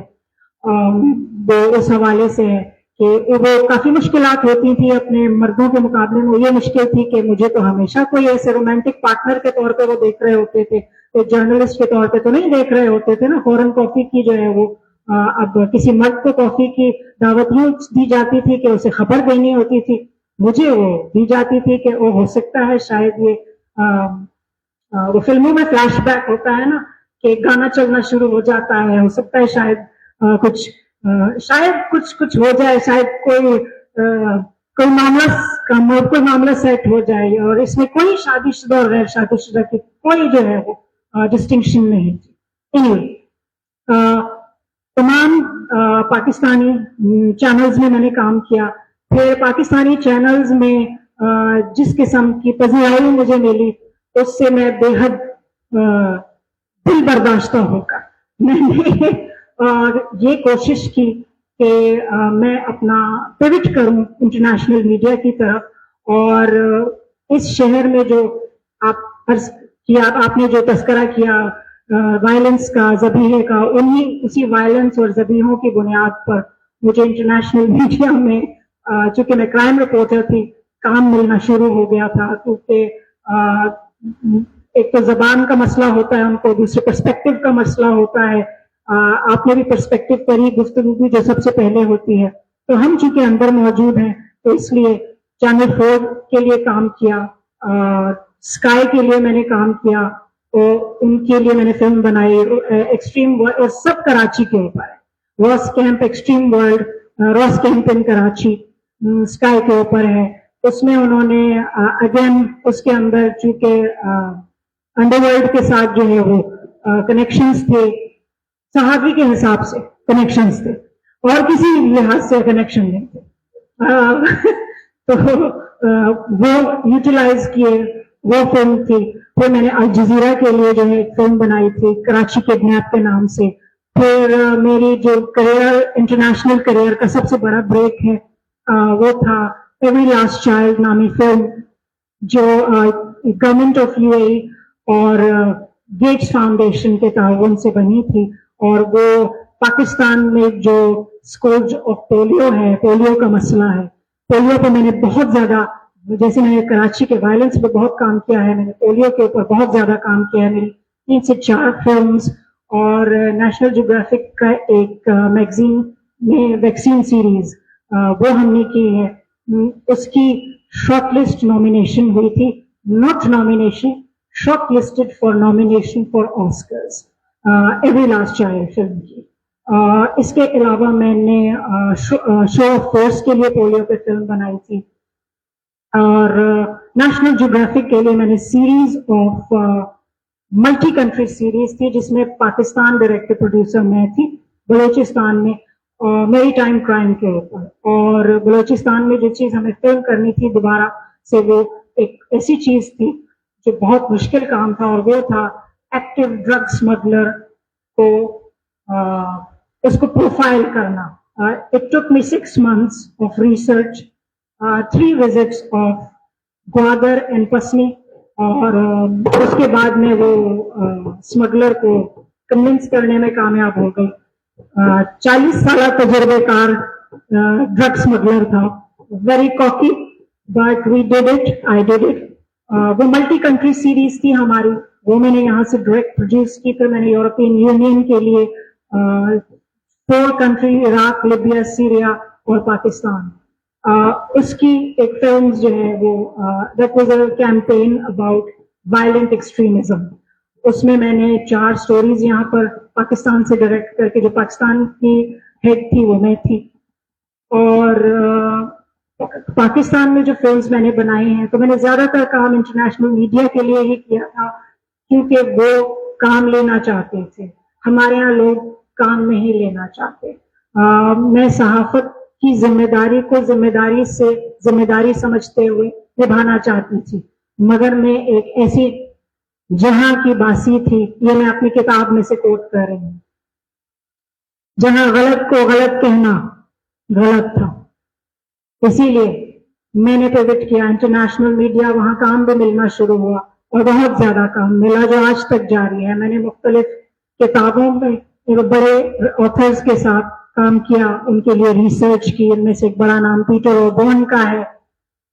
وہ اس حوالے سے ہے کہ وہ کافی مشکلات ہوتی تھی اپنے مردوں کے مقابلے میں. یہ مشکل تھی کہ مجھے تو ہمیشہ کوئی ایسے رومانٹک پارٹنر کے طور پہ وہ دیکھ رہے ہوتے تھے, تو جرنلسٹ کے طور پہ تو نہیں دیکھ رہے ہوتے تھے نا. فوراً کافی کی جو ہے وہ اب کسی مرد کو کافی کی دعوت یوں دی جاتی تھی کہ اسے خبر دینی ہوتی تھی. مجھے وہ دی جاتی تھی کہ وہ ہو سکتا ہے شاید یہ وہ فلموں میں فلیش بیک ہوتا ہے نا کہ گانا چلنا شروع ہو جاتا ہے, ہو سکتا ہے شاید کچھ ہو جائے, شاید کوئی معاملہ سیٹ ہو جائے. اور اس میں کوئی شادی شدہ اور غیر شادی شدہ کی کوئی جو ہے وہ ڈسٹنکشن نہیں تھی. تمام پاکستانی چینلز میں نے کام کیا. پھر پاکستانی چینلز میں جس قسم کی پذیرائی مجھے ملی اس سے میں بے حد دل برداشتہ ہو کر میں نے یہ کوشش کی کہ میں اپنا پیوٹ کروں انٹرنیشنل میڈیا کی طرف. اور اس شہر میں جو آپ نے جو تذکرہ کیا وائلنس کا, ذبیحے کا, اسی وائلنس اور ذبیحوں کی بنیاد پر مجھے انٹرنیشنل میڈیا میں چونکہ میں کرائم رپورٹر تھی کام ملنا شروع ہو گیا تھا. کیونکہ ایک تو زبان کا مسئلہ ہوتا ہے ان کو, دوسرے پرسپیکٹو کا مسئلہ ہوتا ہے. آپ نے بھی پرسپیکٹو پر ہی گفتگو کی جو سب سے پہلے ہوتی ہے, تو ہم چونکہ اندر موجود ہیں تو اس لیے چینل 4 کے لیے کام کیا, اسکائی کے لیے میں نے کام کیا, تو ان کے لیے میں نے فلم بنائی ایکسٹریم ورلڈ, اور سب کراچی کے اوپر ہے. راس کیمپ ایکسٹریم ورلڈ, راس کیمپ ان کراچی اسکائی کے اوپر ہے. اس میں انہوں نے اگین اس کے اندر چونکہ انڈر ورلڈ کے ساتھ جو ہے وہ کنیکشنز تھے, صحافی کے حساب سے کنیکشنز تھے اور کسی لحاظ سے کنیکشن نہیں تھے, تو وہ یوٹیلائز کیے. وہ فلم تھی. پھر میں نے الجزیرہ کے لیے جو ہے ایک فلم بنائی تھی کراچی کڈنیپ کے نام سے, پھر میری جو کریئر انٹرنیشنل کریئر کا سب سے بڑا بریک ہے وہ تھا ایوری لاسٹ چائلڈ نامی فلم جو گورنمنٹ آف یو اے اور گیٹس فاؤنڈیشن کے تعاون سے بنی تھی اور وہ پاکستان میں جو اسکورج آف پولیو ہے پولیو کا مسئلہ ہے پولیو پہ میں نے بہت زیادہ جیسے میں نے کراچی کے وائلنس پہ بہت کام کیا ہے میں نے پولیو کے اوپر بہت زیادہ کام کیا ہے میری 3 سے 4 فلمز اور نیشنل جیوگرافک کا ایک میگزین میں ویکسین سیریز وہ ہم نے کی ہے اس کی شارٹ لسٹ نامینیشن ہوئی تھی not nomination short listed for nomination for آسکرز every last child film کی اس کے علاوہ میں نے شو آف فورس کے لیے پولیو پہ فلم بنائی تھی اور نیشنل جیوگرافک کے لیے میں نے series of multi country series تھی جس میں پاکستان ڈائریکٹر پروڈیوسر میں تھی بلوچستان میں میری ٹائم کرائم کے اوپر اور بلوچستان میں جو چیز ہمیں فلم کرنی تھی دوبارہ سے وہ ایک ایسی چیز تھی جو بہت مشکل کام تھا اور وہ تھا ایکٹیو ڈرگ اسمگلر کو اس کو پروفائل کرنا it took me 6 months of research 3 visits of Gwadar and Pasni اور اس کے بعد میں وہ اسمگلر کو کنونس کرنے میں کامیاب ہو گئی 40 سالہ تجربے کار ڈرگ اسمگلر تھا very cocky but we did it I did it وہ ملٹی کنٹری سیریز تھی ہماری وہ میں نے یہاں سے ڈائریکٹ پروڈیوس کی پھر میں نے یورپین یونین کے لیے 4 کنٹری عراق لیبیا سیریا اور پاکستان اس کی ایک فلم جو ہے وہ that was a campaign about violent extremism اس میں نے 4 سٹوریز یہاں پر پاکستان سے ڈائریکٹ کر کے جو پاکستان کی ہیڈ تھی وہ میں تھی اور پاکستان میں جو فلمز میں نے بنائی ہیں تو میں نے زیادہ تر کام انٹرنیشنل میڈیا کے لیے ہی کیا تھا کیونکہ وہ کام لینا چاہتے تھے ہمارے یہاں لوگ کام نہیں لینا چاہتے میں صحافت کی ذمہ داری کو ذمہ داری سمجھتے ہوئے نبھانا چاہتی تھی مگر میں ایک ایسی جہاں کی باسی تھی یہ میں اپنی کتاب میں سے کوٹ کر رہی ہوں جہاں غلط کو غلط کہنا غلط تھا اسی لیے میں نے پیوٹ کیا انٹرنیشنل میڈیا وہاں کام بھی ملنا شروع ہوا اور بہت زیادہ کام ملا جو آج تک جاری ہے میں نے مختلف کتابوں میں بڑے آتھرز کے ساتھ کام کیا ان کے لیے ریسرچ کی ان میں سے ایک بڑا نام پیٹر اوبورن کا ہے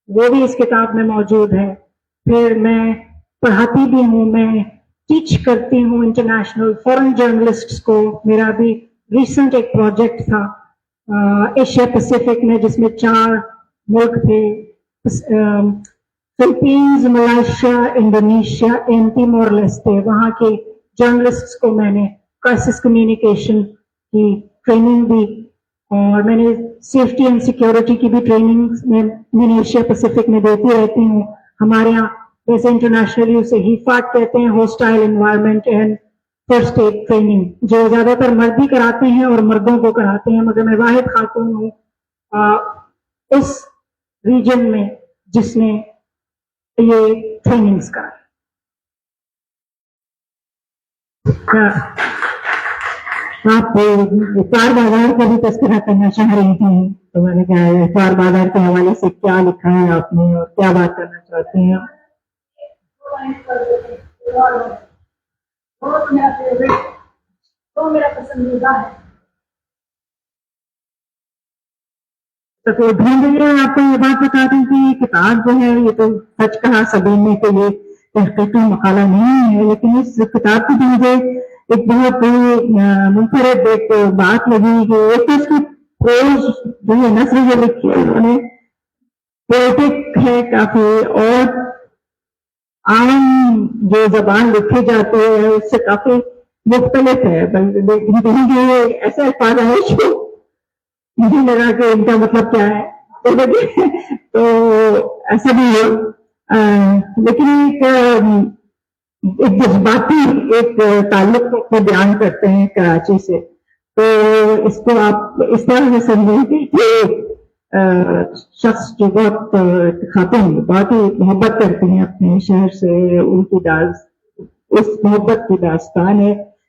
وہ بھی اس کتاب میں موجود ہے پھر میں پڑھاتی بھی ہوں میں ٹیچ کرتی ہوں انٹرنیشنل فورن جرنلسٹس کو میرا بھی ریسنٹ ایک پروجیکٹ تھا ایشیا پیسیفک میں جس میں 4 ملک تھے فلپینز ملائیشیا انڈونیشیا اینڈ تیمور لیسٹے وہاں کے جرنلسٹس کو میں نے کرائسس کمیونیکیشن کی ٹریننگ دی اور میں نے سیفٹی اینڈ سیکیورٹی کی بھی ٹریننگ میں نے ایشیا پیسیفک میں دیتی رہتی ہوں ہمارے یہاں جیسے انٹرنیشنلی اسے ہیفاٹ کہتے ہیں hostile environment and first aid training جو زیادہ تر مرد ہی کراتے ہیں اور مردوں کو کراتے ہیں مگر میں واحد خاتون ہوں اس ریجن میں جس نے یہ ٹریننگز کرائی آپ افطار بازار کا بھی تذکرہ کرنا چاہ رہی تھیں تو میں نے کہا افطار بازار کے حوالے سے کیا لکھا ہے آپ نے اور کیا بات کرنا چاہتے ہیں میرا پسندیدہ ہے تو بھیجیے آپ کو یہ بات بتا دیں کہ یہ کتاب جو ہے یہ تو سچ کہا سبین نے کہ یہ تحقیقی مقالہ نہیں ہے لیکن اس کتاب کی مجھے ایک بہت منفرد ایک بات لگی کہ ایک تو اس کی پروز جو ہے نثر جو لکھی ہے انہوں نے پوئٹک ہے کافی اور عام جو زبان لکھی جاتی ہے اس سے کافی مختلف ہے بلکہ ایسے الفاظ ہے جو مجھے لگا کہ ان کا مطلب کیا ہے تو ایسا بھی ہے لیکن ایک جذباتی ایک تعلق کو بیان کرتے ہیں کراچی سے تو اس کو آپ اس طرح سے سمجھیں کہ شخص جو بہت خاتون بہت ہی محبت کرتے ہیں اپنے شہر سے ان کی اس محبت کی داستان ہے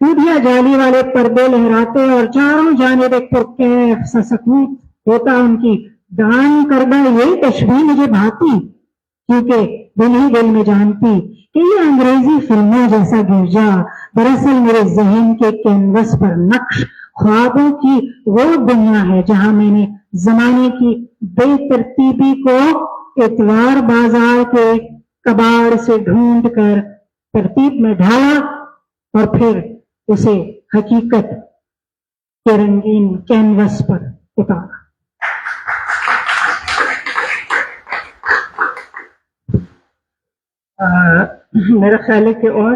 ودیا جالی والے پردے لہراتے اور چاروں جانب ایک پرکیف سا سکوت ہوتا ان کی دان کردہ یہی تشبیہ مجھے بھاتی کیونکہ دل ہی دل میں جانتی کہ یہ انگریزی فلموں جیسا گرجا دراصل میرے ذہن کے کینوس پر نقش خوابوں کی وہ دنیا ہے جہاں میں نے زمانے کی بے ترتیبی کو اتوار بازار کے کباڑ سے ڈھونڈ کر ترتیب میں ڈھالا اور پھر اسے حقیقت کے رنگین کینوس پر اتارا. میرا خیال ہے کہ اور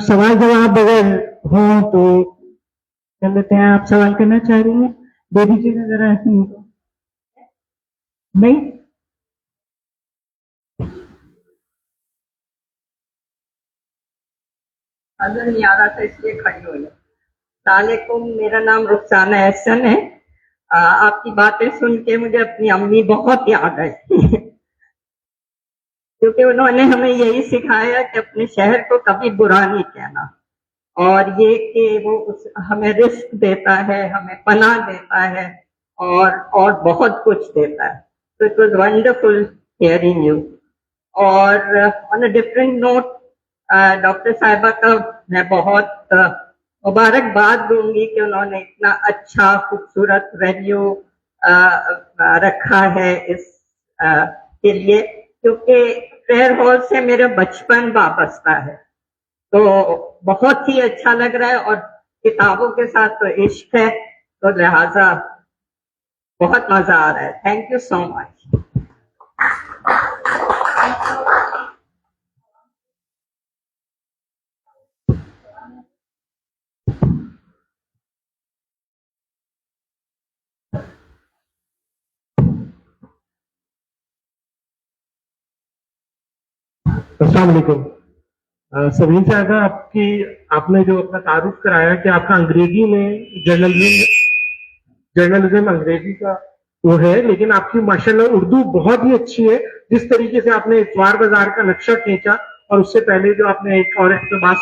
سوال جواب اگر ہوں تو کر لیتے ہیں. آپ سوال کرنا چاہ رہی ہیں؟ دے دیجیے گا ذرا. نہیں نظر نہیں آ رہا تھا اس لیے کھڑی ہوئی. السلام علیکم، میرا نام رخسانہ احسن ہے. آپ کی باتیں سن کے مجھے اپنی امی بہت یاد آئی کیونکہ انہوں نے ہمیں یہی سکھایا کہ اپنے شہر کو کبھی برا نہیں کہنا، اور یہ کہ وہ ہمیں رزق دیتا ہے، ہمیں پناہ دیتا ہے اور بہت کچھ دیتا ہے. So it was wonderful hearing you. اور on a different note, doctor صاحبہ کا میں بہت مبارکباد دوں گی کہ انہوں نے اتنا اچھا خوبصورت ویلیو رکھا ہے اس کے لیے، کیونکہ پریئر ہال سے میرا بچپن وابستہ ہے، تو بہت ہی اچھا لگ رہا ہے. اور کتابوں کے ساتھ تو عشق ہے، تو لہٰذا بہت مزہ آ رہا ہے. تھینک یو سو مچ. السلام علیکم. سبین صاحبہ، آپ نے جو اپنا تعارف کرایا کہ آپ کا انگریزی میں جرنلزم انگریزی کا وہ ہے، لیکن آپ کی ماشاءاللہ اردو بہت ہی اچھی ہے. جس طریقے سے آپ نے اتوار بازار کا نقشہ کھینچا اور اس سے پہلے جو آپ نے ایک اور اقتباس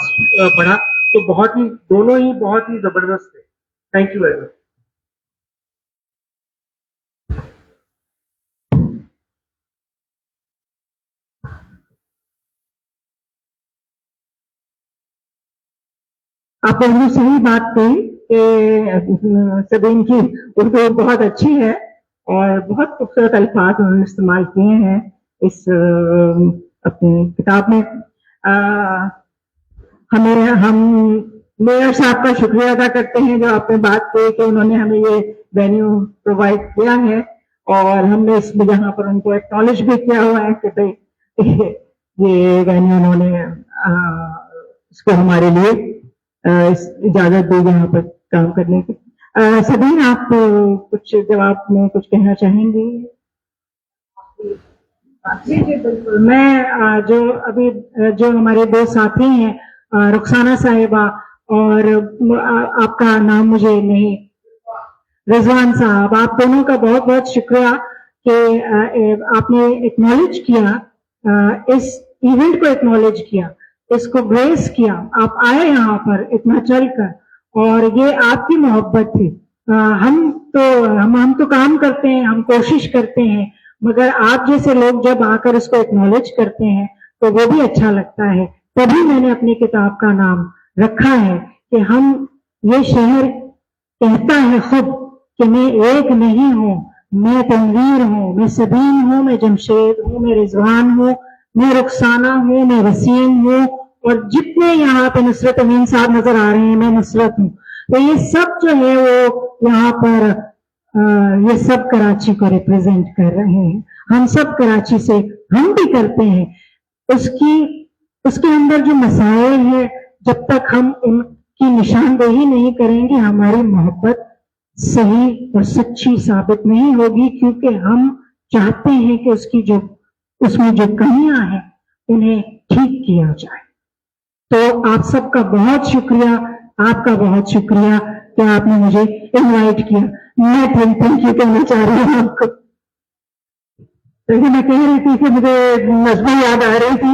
پڑھا، تو دونوں ہی بہت ہی زبردست ہے. Thank you very much. آپ نے صحیح بات کہی کہ سبین کی اردو بہت اچھی ہے اور بہت خوبصورت الفاظ انہوں نے استعمال کیے ہیں اس اپنی کتاب میں. ہم میئر صاحب کا شکریہ ادا کرتے ہیں جو آپ نے بات کی کہ انہوں نے ہمیں یہ وینیو پرووائڈ کیا ہے، اور ہم نے اس میں یہاں پر ان کو ایکنالج بھی کیا ہوا ہے کہ بھائی یہ وینیو انہوں نے اس کو ہمارے لیے اجازت دی یہاں پر کام کرنے کی. سبین، آپ کچھ جواب میں کچھ کہنا چاہیں گی؟ جی بالکل. میں جو ہمارے دو ساتھی ہیں رخسانہ صاحبہ اور آپ کا نام مجھے نہیں، رضوان صاحب، آپ دونوں کا بہت بہت شکریہ کہ آپ نے ایکنالج کیا، اس ایونٹ کو ایکنالج کیا، اس کو گریس کیا. آپ آئے یہاں پر اتنا چل کر، اور یہ آپ کی محبت تھی. ہم تو کام کرتے ہیں، ہم کوشش کرتے ہیں، مگر آپ جیسے لوگ جب آ کر اس کو ایکنالج کرتے ہیں تو وہ بھی اچھا لگتا ہے. تبھی میں نے اپنی کتاب کا نام رکھا ہے کہ یہ شہر کہتا ہے خود کہ میں ایک نہیں ہوں، میں تنویر ہوں، میں سبین ہوں، میں جمشید ہوں، میں رضوان ہوں، میں رخسانہ ہوں، میں وسیم ہوں، اور جتنے یہاں پہ نصرت امین صاحب نظر آ رہے ہیں میں نصرت ہوں. تو یہ سب جو ہے وہ یہاں پر یہ سب کراچی کو ریپرزینٹ کر رہے ہیں. ہم سب کراچی سے ہم بھی کرتے ہیں. اس کے اندر جو مسائل ہیں، جب تک ہم ان کی نشاندہی نہیں کریں گے ہماری محبت صحیح اور سچی ثابت نہیں ہوگی، کیونکہ ہم چاہتے ہیں کہ اس میں جو کمیاں ہیں انہیں ٹھیک کیا جائے. تو آپ سب کا بہت شکریہ، آپ کا بہت شکریہ کہ آپ نے مجھے انوائٹ کیا. میں تھینک یو کہنا چاہ رہی ہوں آپ کو. لیکن میں کہہ رہی تھی کہ مجھے نظمیں یاد آ رہی تھی